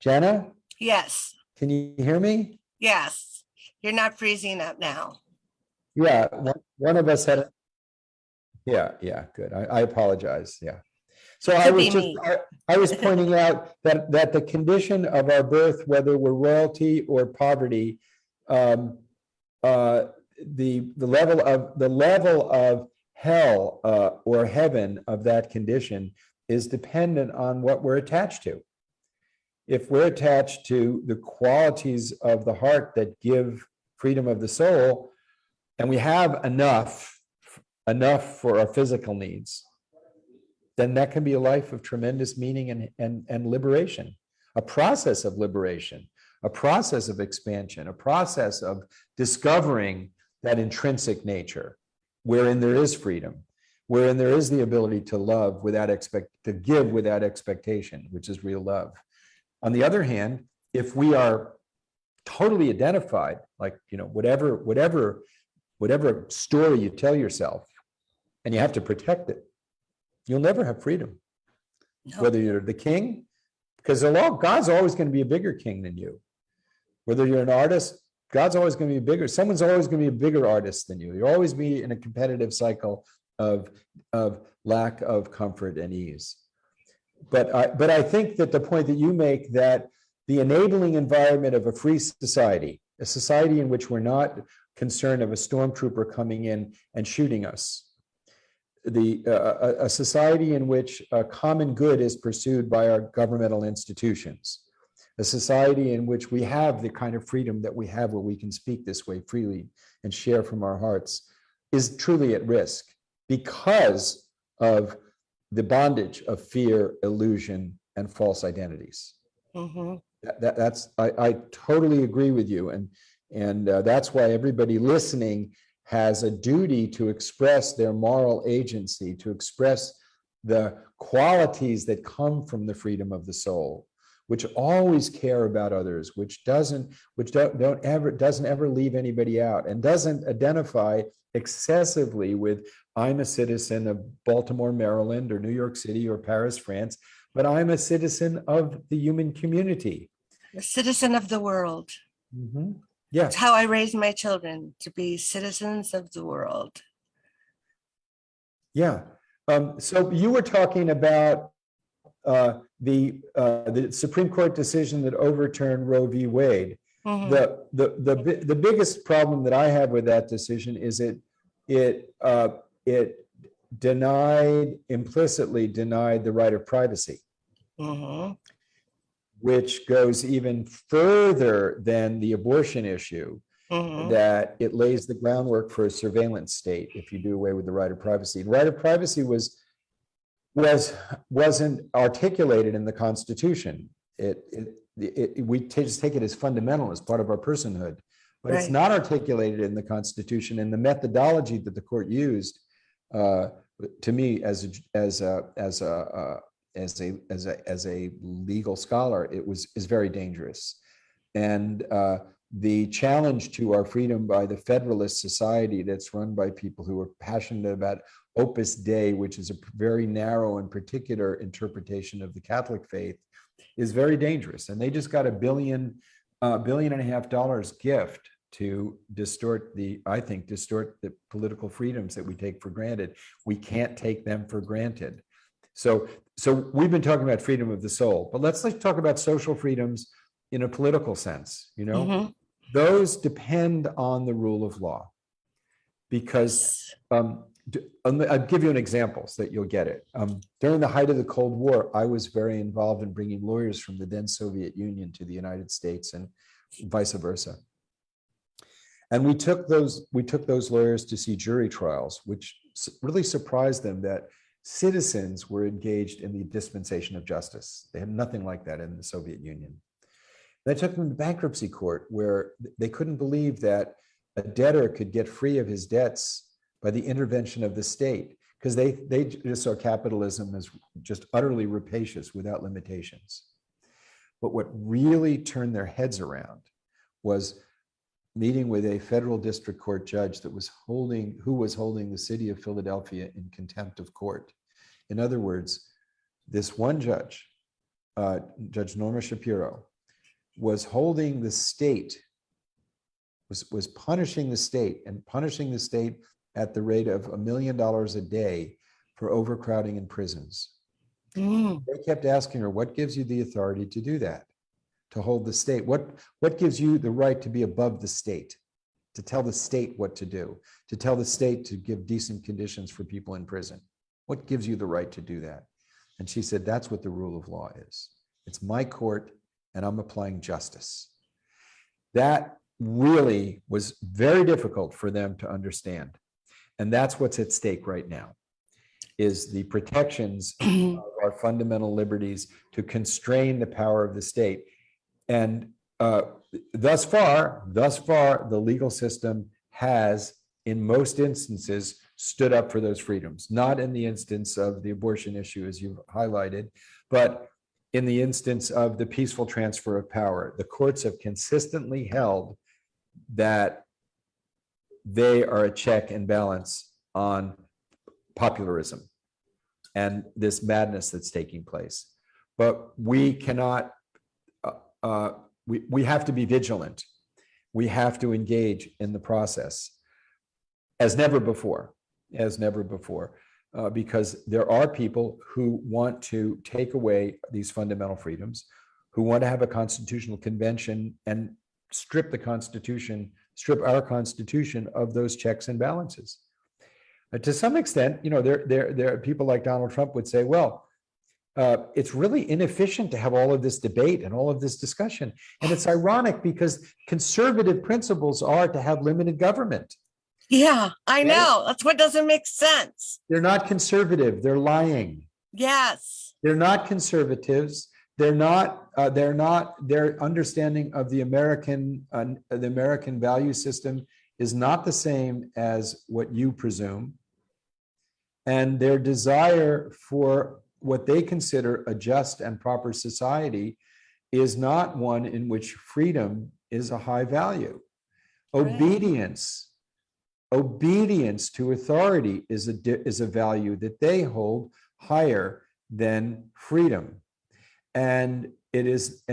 [SPEAKER 5] Jenna,
[SPEAKER 7] Yes.
[SPEAKER 5] can you hear me?
[SPEAKER 7] Yes. You're not freezing up now.
[SPEAKER 5] Yeah, one of us had. Yeah, good. I apologize. Yeah. So I was just, I was pointing out that the condition of our birth, whether we're royalty or poverty, the level of hell or heaven of that condition is dependent on what we're attached to. If we're attached to the qualities of the heart that give freedom of the soul, and we have enough for our physical needs, then that can be a life of tremendous meaning and liberation, a process of liberation, a process of expansion, a process of discovering that intrinsic nature wherein there is freedom, wherein there is the ability to love to give without expectation, which is real love. On the other hand, if we are totally identified, like, whatever story you tell yourself, and you have to protect it, you'll never have freedom.
[SPEAKER 7] No.
[SPEAKER 5] Whether you're the king, because God's always going to be a bigger king than you. Whether you're an artist, God's always going to be bigger. Someone's always going to be a bigger artist than you. You'll always be in a competitive cycle of lack of comfort and ease. But I think that the point that you make, that the enabling environment of a free society, a society in which we're not concerned of a stormtrooper coming in and shooting us, a society in which a common good is pursued by our governmental institutions, a society in which we have the kind of freedom that we have, where we can speak this way freely and share from our hearts, is truly at risk because of the bondage of fear, illusion, and false identities.
[SPEAKER 7] Mhm.
[SPEAKER 5] I totally agree with you, and that's why everybody listening has a duty to express their moral agency, to express the qualities that come from the freedom of the soul, which always care about others, which doesn't ever leave anybody out, and doesn't identify excessively with I'm a citizen of Baltimore, Maryland, or New York City, or Paris, France, but I'm a citizen of the human community.
[SPEAKER 7] A citizen of the world.
[SPEAKER 5] Yeah.
[SPEAKER 7] That's how I raise my children, to be citizens of the world.
[SPEAKER 5] Yeah. So you were talking about the Supreme Court decision that overturned Roe v. Wade.
[SPEAKER 7] Mhm.
[SPEAKER 5] The biggest problem that I have with that decision is it implicitly denied the right of privacy,
[SPEAKER 7] Mhm.
[SPEAKER 5] which goes even further than the abortion issue,
[SPEAKER 7] Mhm.
[SPEAKER 5] that it lays the groundwork for a surveillance state if you do away with the right of privacy. The right of privacy wasn't articulated in the Constitution. We just take it as fundamental, as part of our personhood, but it's
[SPEAKER 7] Right.
[SPEAKER 5] not articulated in the Constitution. And the methodology that the court used, to me, as a legal scholar, is very dangerous. And the challenge to our freedom by the Federalist Society, that's run by people who are passionate about Opus Dei, which is a very narrow and particular interpretation of the Catholic faith, is very dangerous. And they just got $1.5 billion gift to distort the political freedoms that we take for granted. We can't take them for granted. So we've been talking about freedom of the soul, but let's talk about social freedoms in a political sense.
[SPEAKER 7] Mhm.
[SPEAKER 5] Those depend on the rule of law, because I'll give you an example so that you'll get it. During the height of the Cold War, I was very involved in bringing lawyers from the then Soviet Union to the United States and vice versa. And we took those lawyers to see jury trials, which really surprised them that citizens were engaged in the dispensation of justice. They had nothing like that in the Soviet Union. They took them to bankruptcy court, where they couldn't believe that a debtor could get free of his debts by the intervention of the state, because they just saw capitalism as just utterly rapacious without limitations. But what really turned their heads around was meeting with a federal district court judge who was holding the city of Philadelphia in contempt of court. In other words, this one judge, Judge Norma Shapiro, was holding the state, was punishing the state, and punishing the state at the rate of $1 million a day for overcrowding in prisons.
[SPEAKER 7] Mm.
[SPEAKER 5] They kept asking her, what gives you the authority to do that? To hold the state? What gives you the right to be above the state? To tell the state what to do? To tell the state to give decent conditions for people in prison? What gives you the right to do that? And she said, that's what the rule of law is. It's my court, and I'm applying justice. That really was very difficult for them to understand. And that's what's at stake right now, is the protections of our fundamental liberties to constrain the power of the state. And thus far, the legal system has, in most instances, stood up for those freedoms. Not in the instance of the abortion issue, as you've highlighted, but in the instance of the peaceful transfer of power. The courts have consistently held that they are a check and balance on popularism and this madness that's taking place. But we cannot, we have to be vigilant. We have to engage in the process as never before. as never before, because there are people who want to take away these fundamental freedoms, who want to have a constitutional convention and strip our Constitution of those checks and balances. To some extent, there are people like Donald Trump would say, well, it's really inefficient to have all of this debate and all of this discussion. And it's ironic because conservative principles are to have limited government.
[SPEAKER 7] Yeah, I
[SPEAKER 5] Right?
[SPEAKER 7] know. That's what doesn't make sense.
[SPEAKER 5] They're not conservative. They're lying.
[SPEAKER 7] Yes.
[SPEAKER 5] They're not conservatives. Their understanding of the American value system is not the same as what you presume. And their desire for what they consider a just and proper society is not one in which freedom is a high value. Obedience to authority is a value that they hold higher than freedom. And it is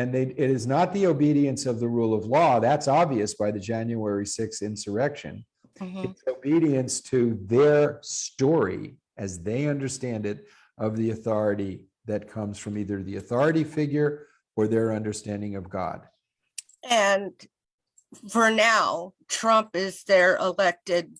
[SPEAKER 5] not the obedience of the rule of law. That's obvious by the January 6th insurrection. It's obedience to their story as they understand it of the authority that comes from either the authority figure or their understanding of God.
[SPEAKER 7] And for now, Trump is their elected.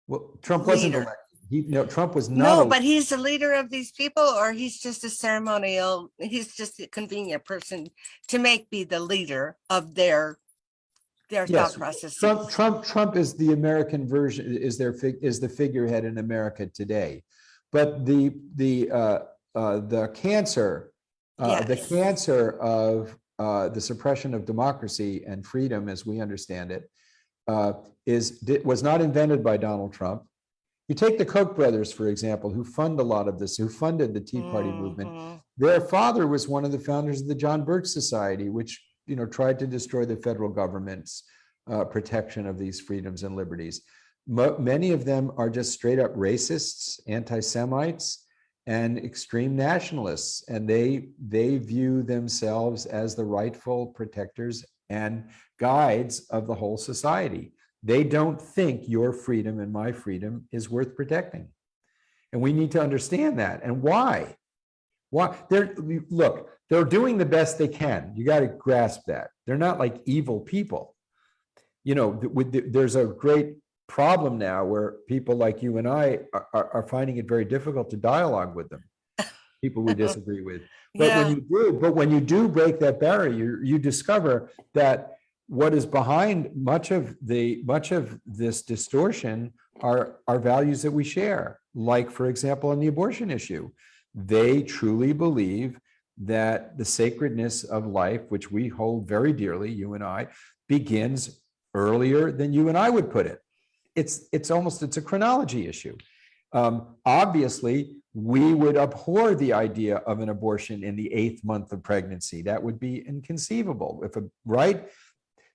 [SPEAKER 5] Well, Trump wasn't
[SPEAKER 7] leader.
[SPEAKER 5] elected. Trump was not.
[SPEAKER 7] No,
[SPEAKER 5] elected.
[SPEAKER 7] but he's the leader of these people, or he's just a ceremonial, he's just a convenient person to be the leader of their thought process.
[SPEAKER 5] Trump is the American version, is the figurehead in America today. But the cancer of the suppression of democracy and freedom, as we understand it, was not invented by Donald Trump. You take the Koch brothers, for example, who fund a lot of this, who funded the Tea Party movement. Their father was one of the founders of the John Birch Society, which tried to destroy the federal government's protection of these freedoms and liberties. Many of them are just straight up racists, anti-Semites, and extreme nationalists, and they view themselves as the rightful protectors and guides of the whole society. They don't think your freedom and my freedom is worth protecting. And we need to understand that. And why? They're doing the best they can. You got to grasp that. They're not like evil people. There's a great problem now where people like you and I are finding it very difficult to dialogue with them, people we disagree with. But when you do break that barrier, you discover that what is behind much of this distortion are values that we share. Like, for example, on the abortion issue, they truly believe that the sacredness of life, which we hold very dearly, you and I, begins earlier than you and I would put it. It's a chronology issue. Obviously, we would abhor the idea of an abortion in the 8th month of pregnancy. That would be inconceivable. Right?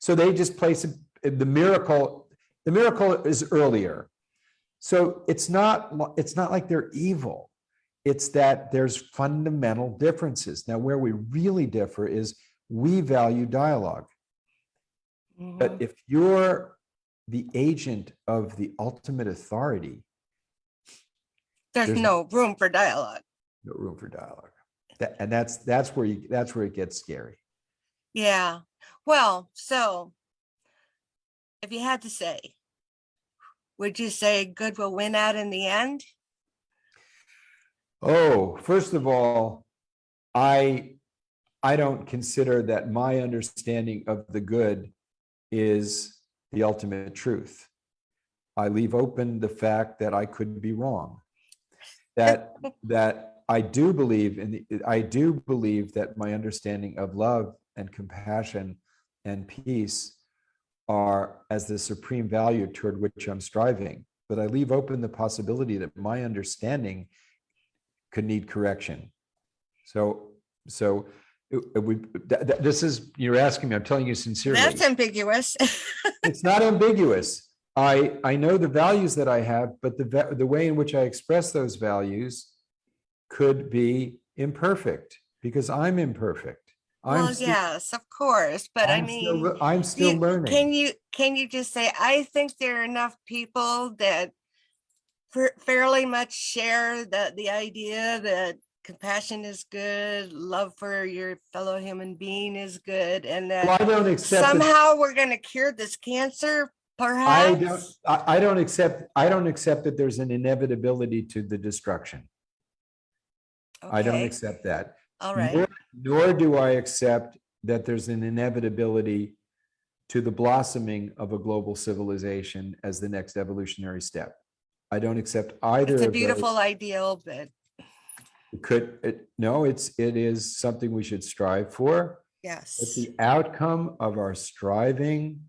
[SPEAKER 5] So they just place the miracle. The miracle is earlier. So it's not like they're evil. It's that there's fundamental differences. Now, where we really differ is we value dialogue. But if you're the agent of the ultimate authority,
[SPEAKER 7] there's no room for dialogue.
[SPEAKER 5] No room for dialogue. That's where it gets scary.
[SPEAKER 7] Yeah. Well, so if you had to say, would you say good will win out in the end?
[SPEAKER 5] Oh, first of all, I don't consider that my understanding of the good is the ultimate truth. I leave open the fact that I could be wrong. That I do believe that my understanding of love and compassion and peace are as the supreme value toward which I'm striving. But I leave open the possibility that my understanding could need correction. So this is, you're asking me, I'm telling you sincerely.
[SPEAKER 7] That's ambiguous.
[SPEAKER 5] It's not ambiguous. I know the values that I have, but the way in which I express those values could be imperfect because I'm imperfect.
[SPEAKER 7] Yes, of course. But
[SPEAKER 5] I'm still learning.
[SPEAKER 7] Can you just say, I think there are enough people that fairly much share the idea that compassion is good, love for your fellow human being is good, and
[SPEAKER 5] Well,
[SPEAKER 7] that
[SPEAKER 5] I don't accept.
[SPEAKER 7] somehow we're going to cure this cancer,
[SPEAKER 5] I don't.
[SPEAKER 7] perhaps?
[SPEAKER 5] I don't accept. I don't accept that there's an inevitability to the destruction. I don't
[SPEAKER 7] Okay,
[SPEAKER 5] accept that.
[SPEAKER 7] all right.
[SPEAKER 5] Nor do I accept that there's an inevitability to the blossoming of a global civilization as the next evolutionary step. I don't accept either
[SPEAKER 7] It's a
[SPEAKER 5] of
[SPEAKER 7] beautiful
[SPEAKER 5] those.
[SPEAKER 7] ideal, but
[SPEAKER 5] No, it is something we should strive for. But
[SPEAKER 7] yes.
[SPEAKER 5] the outcome of our striving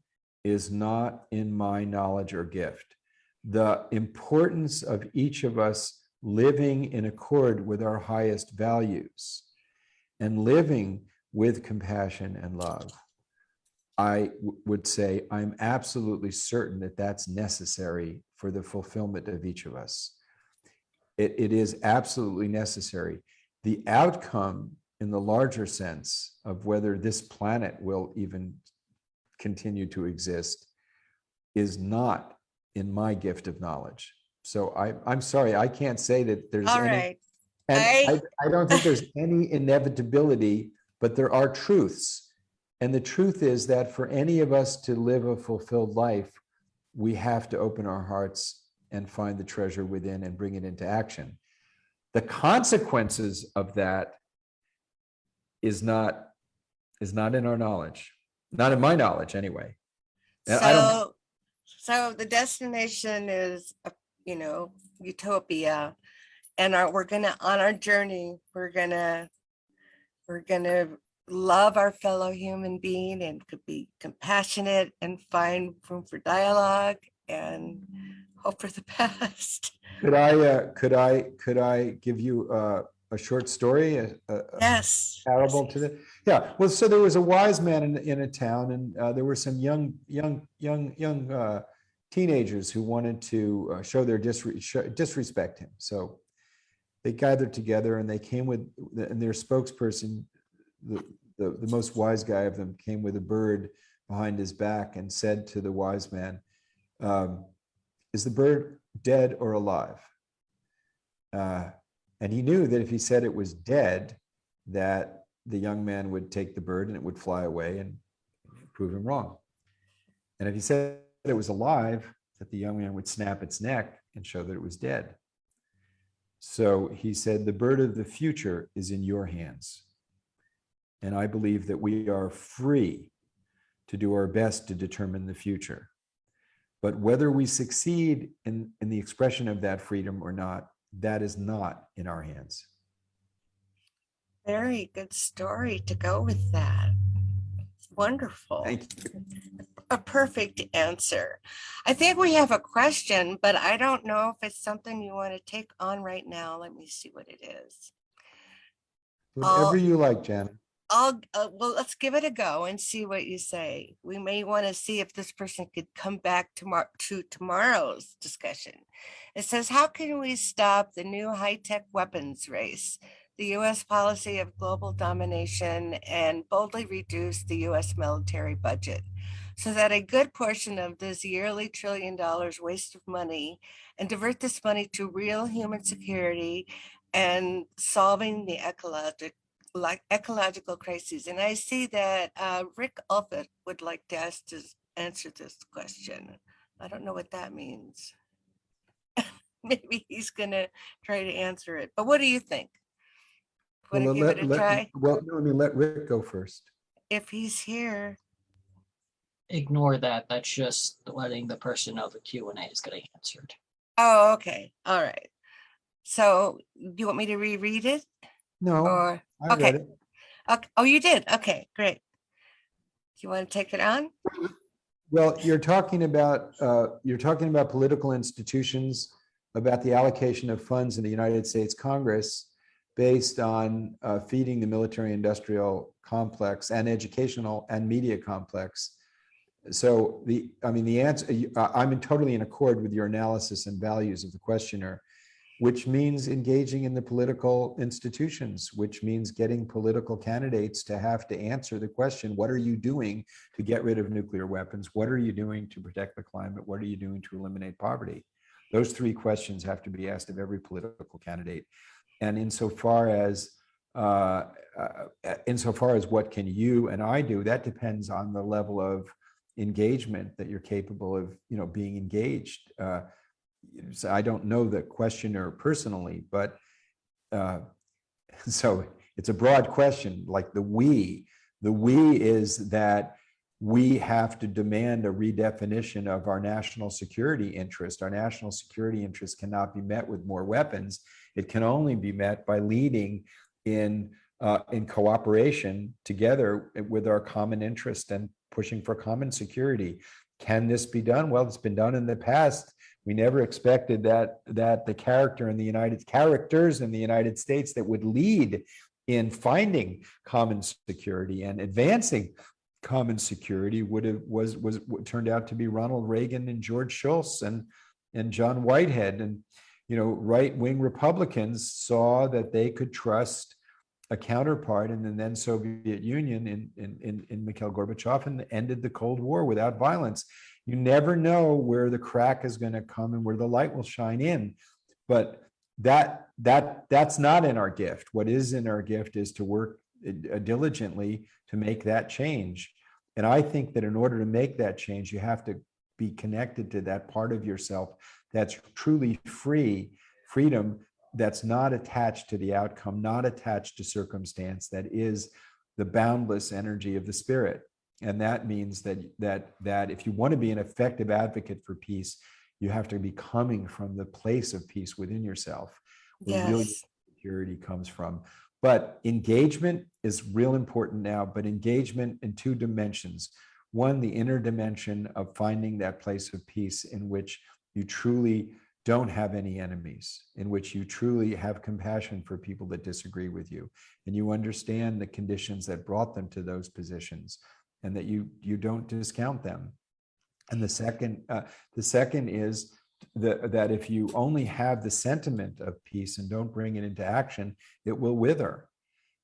[SPEAKER 5] is not in my knowledge or gift. The importance of each of us living in accord with our highest values and living with compassion and love, I would say I'm absolutely certain that that's necessary for the fulfillment of each of us. It is absolutely necessary. The outcome in the larger sense of whether this planet will even continue to exist is not in my gift of knowledge. So I'm sorry, I can't say that there's
[SPEAKER 7] All
[SPEAKER 5] any,
[SPEAKER 7] right.
[SPEAKER 5] and I don't think there's any inevitability, but there are truths. And the truth is that for any of us to live a fulfilled life, we have to open our hearts and find the treasure within and bring it into action. The consequences of that is not in our knowledge, not in my knowledge anyway. And I don't.
[SPEAKER 7] So the destination is, utopia, and we're gonna, on our journey, we're gonna love our fellow human being and could be compassionate and find room for dialogue and hope for the best.
[SPEAKER 5] Could I give you a short story?
[SPEAKER 7] Yes.
[SPEAKER 5] Parable to the. Yeah. Well, so there was a wise man in a town, and there were some young teenagers who wanted to show their disrespect him. So they gathered together, and they came with, and their spokesperson, the most wise guy of them, came with a bird behind his back and said to the wise man, "Is the bird dead or alive?" And he knew that if he said it was dead, that the young man would take the bird and it would fly away and prove him wrong. And if he said it was alive, that the young man would snap its neck and show that it was dead. So he said, "The bird of the future is in your hands." And I believe that we are free to do our best to determine the future. But whether we succeed in the expression of that freedom or not, that is not in our hands.
[SPEAKER 7] Very good story to go with that. Wonderful.
[SPEAKER 5] Thank you.
[SPEAKER 7] A perfect answer. I think we have a question, but I don't know if it's something you want to take on right now. Let me see what it is.
[SPEAKER 5] Whatever you like, Jan.
[SPEAKER 7] Well, let's give it a go and see what you say. We may want to see if this person could come back to tomorrow's discussion. It says, how can we stop the new high-tech weapons race, the U.S. policy of global domination, and boldly reduce the U.S. military budget so that a good portion of this yearly $1 trillion waste of money and divert this money to real human security and solving the ecological crises? And I see that Rick Alford would like to answer this question. I don't know what that means. Maybe he's gonna try to answer it, but what do you think? Want to give it a try?
[SPEAKER 5] Well, no, let Rick go first.
[SPEAKER 7] If he's here.
[SPEAKER 9] Ignore that. That's just letting the person know the Q&A is getting answered.
[SPEAKER 7] Oh, okay. All right. So do you want me to reread it?
[SPEAKER 5] No,
[SPEAKER 7] Or
[SPEAKER 5] I read it.
[SPEAKER 7] Okay. Oh, you did? Okay, great. Do you want to take it on?
[SPEAKER 5] Well, you're talking about political institutions, about the allocation of funds in the United States Congress based on feeding the military-industrial complex and educational and media complex. So the answer, I'm totally in accord with your analysis and values of the questioner, which means engaging in the political institutions, which means getting political candidates to have to answer the question, what are you doing to get rid of nuclear weapons? What are you doing to protect the climate? What are you doing to eliminate poverty? Those three questions have to be asked of every political candidate. And insofar as what can you and I do, that depends on the level of engagement that you're capable of, being engaged. So I don't know the questioner personally, but so it's a broad question. Like the we is that we have to demand a redefinition of our national security interest. Our national security interest cannot be met with more weapons. It can only be met by leading in cooperation together with our common interest and pushing for common security. Can this be done? Well, it's been done in the past. We never expected that the characters in the United States that would lead in finding common security and advancing common security was turned out to be Ronald Reagan and George Shultz and John Whitehead. And right-wing Republicans saw that they could trust a counterpart in the then Soviet Union in Mikhail Gorbachev, and ended the Cold War without violence. You never know where the crack is going to come and where the light will shine in, but that's not in our gift. What is in our gift is to work diligently to make that change. And I think that in order to make that change, you have to be connected to that part of yourself that's truly freedom that's not attached to the outcome, not attached to circumstance, that is the boundless energy of the spirit. And that means that if you want to be an effective advocate for peace, you have to be coming from the place of peace within yourself, where really security comes from. But engagement is real important now, but engagement in two dimensions. One, the inner dimension of finding that place of peace in which you truly don't have any enemies, in which you truly have compassion for people that disagree with you, and you understand the conditions that brought them to those positions, and that you don't discount them. And the second is that if you only have the sentiment of peace and don't bring it into action, it will wither.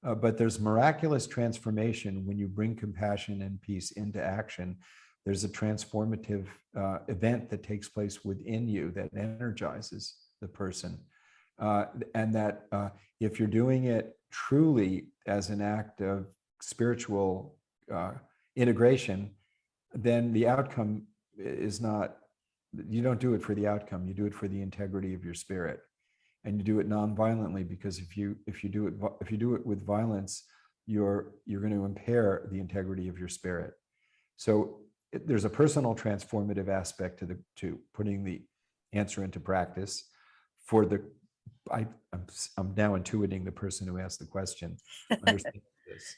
[SPEAKER 5] But there's miraculous transformation when you bring compassion and peace into action. There's a transformative event that takes place within you that energizes the person. And that if you're doing it truly as an act of spiritual integration, then the outcome is not, you don't do it for the outcome, you do it for the integrity of your spirit. And you do it non-violently, because if you do it with violence, you're going to impair the integrity of your spirit. So there's a personal transformative aspect to putting the answer into practice. I'm now intuiting the person who asked the question. Understand this.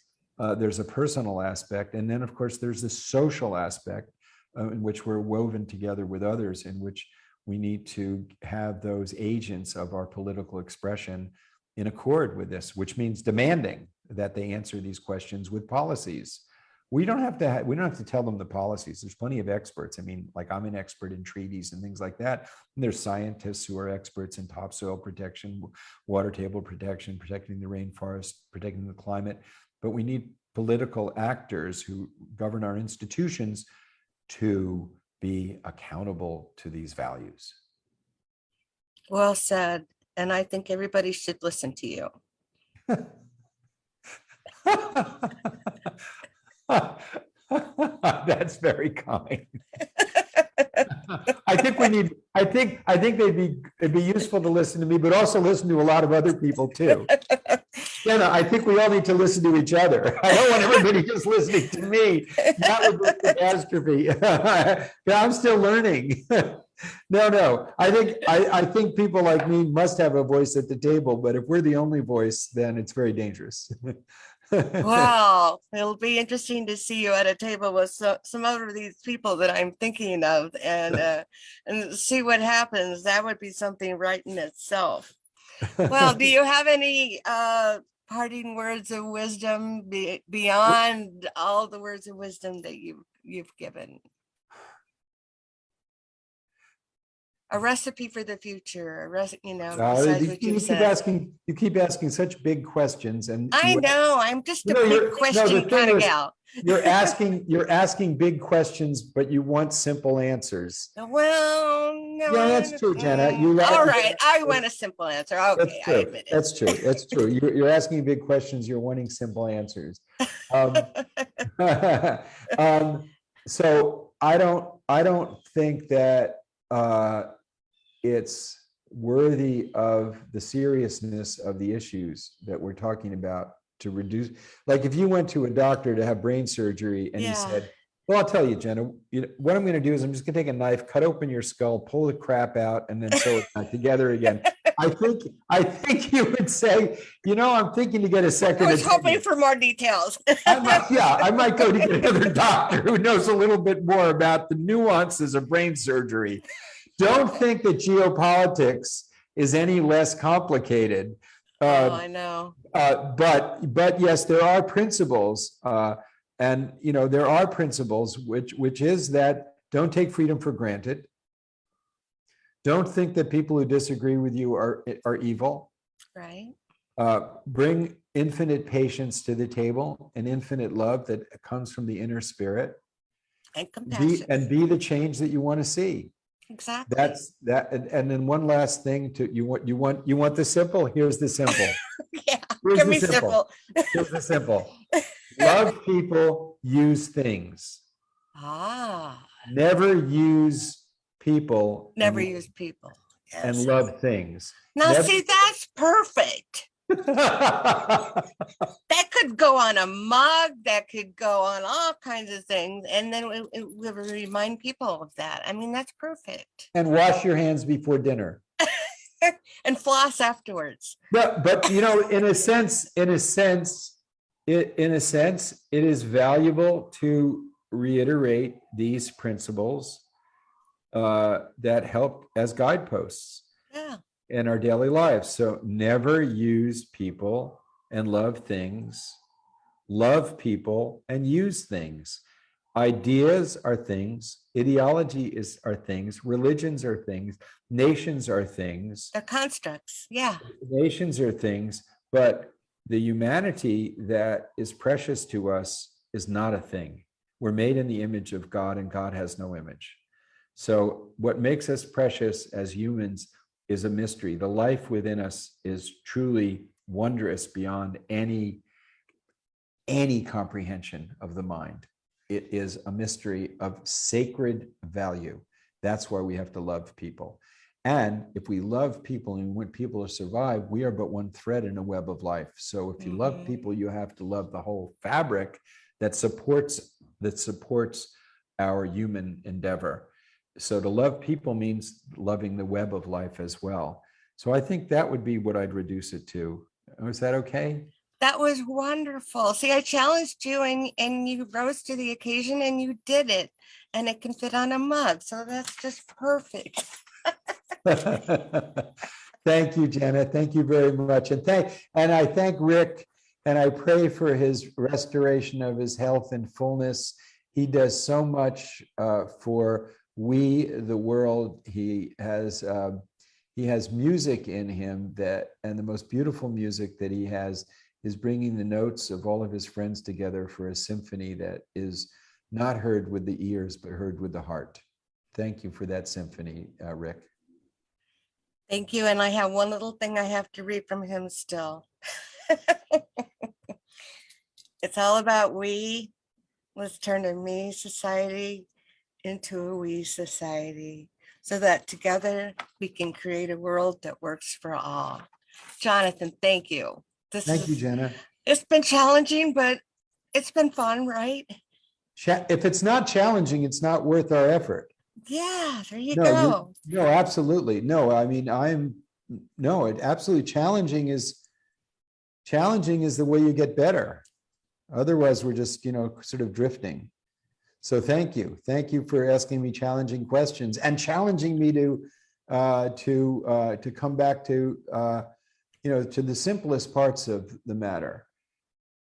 [SPEAKER 5] There's a personal aspect, and then of course there's the social aspect in which we're woven together with others, in which we need to have those agents of our political expression in accord with this, which means demanding that they answer these questions with policies. We don't have to tell them the policies. There's plenty of experts. I mean, like, I'm an expert in treaties and things like that. And there's scientists who are experts in topsoil protection, water table protection, protecting the rainforest, protecting the climate. But we need political actors who govern our institutions to be accountable to these values.
[SPEAKER 7] Well said. And I think everybody should listen to you.
[SPEAKER 5] That's very kind. I think it'd be useful to listen to me, but also listen to a lot of other people too. Jenna, I think we all need to listen to each other. I don't want everybody just listening to me. That would be a catastrophe. I'm still learning. No. I think people like me must have a voice at the table, but if we're the only voice, then it's very dangerous.
[SPEAKER 7] Wow, it'll be interesting to see you at a table with some of these people that I'm thinking of, and see what happens. That would be something right in itself. Well, do you have any parting words of wisdom beyond all the words of wisdom that you've given? a recipe for the future,
[SPEAKER 5] You
[SPEAKER 7] besides what you said.
[SPEAKER 5] you keep asking such big questions, and
[SPEAKER 7] I know, I'm just a
[SPEAKER 5] No,
[SPEAKER 7] big
[SPEAKER 5] the
[SPEAKER 7] question
[SPEAKER 5] thing
[SPEAKER 7] kind of
[SPEAKER 5] is,
[SPEAKER 7] gal.
[SPEAKER 5] you're asking big questions, but you want simple answers.
[SPEAKER 7] Well, no.
[SPEAKER 5] Yeah, that's true, Jenna.
[SPEAKER 7] All right, I want a simple answer.
[SPEAKER 5] That's
[SPEAKER 7] Okay, I
[SPEAKER 5] true.
[SPEAKER 7] admit it.
[SPEAKER 5] That's true. That's true. You're asking big questions. You're wanting simple answers. Um, so I don't think that it's worthy of the seriousness of the issues that we're talking about to reduce. Like if you went to a doctor to have brain surgery and he said, well, I'll tell you, Jenna, what I'm going to do is I'm just going to take a knife, cut open your skull, pull the crap out, and then sew it back together again. I think you would say, I'm thinking to get a second
[SPEAKER 7] I was hoping
[SPEAKER 5] opinion.
[SPEAKER 7] for more details.
[SPEAKER 5] I might go to get another doctor who knows a little bit more about the nuances of brain surgery. Don't think that geopolitics is any less complicated.
[SPEAKER 7] I know.
[SPEAKER 5] But yes, there are principles, and there are principles which is that don't take freedom for granted. Don't think that people who disagree with you are evil.
[SPEAKER 7] Right.
[SPEAKER 5] Bring infinite patience to the table and infinite love that comes from the inner spirit.
[SPEAKER 7] And compassion.
[SPEAKER 5] Be the change that you want to see.
[SPEAKER 7] Exactly.
[SPEAKER 5] That's that. And then one last thing you want the simple. Here's the simple.
[SPEAKER 7] Yeah.
[SPEAKER 5] Here's
[SPEAKER 7] Give
[SPEAKER 5] the
[SPEAKER 7] me simple.
[SPEAKER 5] Here's the simple. Love people, use things. Never use people.
[SPEAKER 7] Never use people. Yes.
[SPEAKER 5] And love things.
[SPEAKER 7] Now, see, that's perfect. That could go on a mug, that could go on all kinds of things. And then we would remind people of that. I mean, that's perfect.
[SPEAKER 5] And wash your hands before dinner.
[SPEAKER 7] And floss afterwards.
[SPEAKER 5] But in a sense, it is valuable to reiterate these principles that help as guideposts in our daily lives. So never use people and love things, love people and use things. Ideas are things, ideology are things, religions are things, nations are things.
[SPEAKER 7] They're constructs, yeah.
[SPEAKER 5] Nations are things, but the humanity that is precious to us is not a thing. We're made in the image of God, and God has no image. So what makes us precious as humans is a mystery. The life within us is truly wondrous beyond any comprehension of the mind. It is a mystery of sacred value. That's why we have to love people. And if we love people and want people to survive, we are but one thread in a web of life. So if you love people, you have to love the whole fabric that supports our human endeavor. So to love people means loving the web of life as well. So I think that would be what I'd reduce it to. Was that okay?
[SPEAKER 7] That was wonderful. See, I challenged you and you rose to the occasion and you did it. And it can fit on a mug. So that's just perfect.
[SPEAKER 5] Thank you, Jenna. Thank you very much. And I thank Rick, and I pray for his restoration of his health and fullness. He does so much for the world. He has music in him and the most beautiful music that he has is bringing the notes of all of his friends together for a symphony that is not heard with the ears, but heard with the heart. Thank you for that symphony, Rick.
[SPEAKER 7] Thank you. And I have one little thing I have to read from him still. It's all about we. Let's turn a me society into a we society so that together we can create a world that works for all. Jonathan, thank you.
[SPEAKER 5] Thank you, Jenna.
[SPEAKER 7] It's been challenging, but it's been fun, right?
[SPEAKER 5] If it's not challenging, it's not worth our effort.
[SPEAKER 7] Yeah, there you go.
[SPEAKER 5] No, absolutely. No, I mean, absolutely challenging is the way you get better. Otherwise, we're just, sort of drifting. So thank you. Thank you for asking me challenging questions and challenging me to come back to, to the simplest parts of the matter.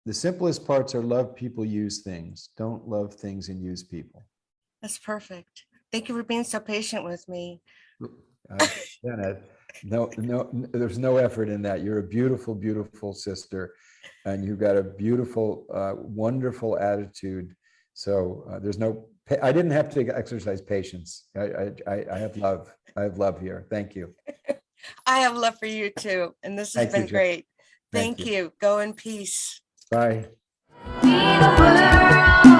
[SPEAKER 5] The simplest parts are love people, use things. Don't love things and use people.
[SPEAKER 7] That's perfect. Thank you for being so patient with me.
[SPEAKER 5] Janet, there's no effort in that. You're a beautiful, beautiful sister, and you've got a beautiful, wonderful attitude. So I didn't have to exercise patience. I have love. I have love here. Thank you.
[SPEAKER 7] I have love for you too. And this has
[SPEAKER 5] Thank you,
[SPEAKER 7] been
[SPEAKER 5] Jen.
[SPEAKER 7] great.
[SPEAKER 5] Thank
[SPEAKER 7] Thank you. Go in peace.
[SPEAKER 5] Bye.
[SPEAKER 6] We the world.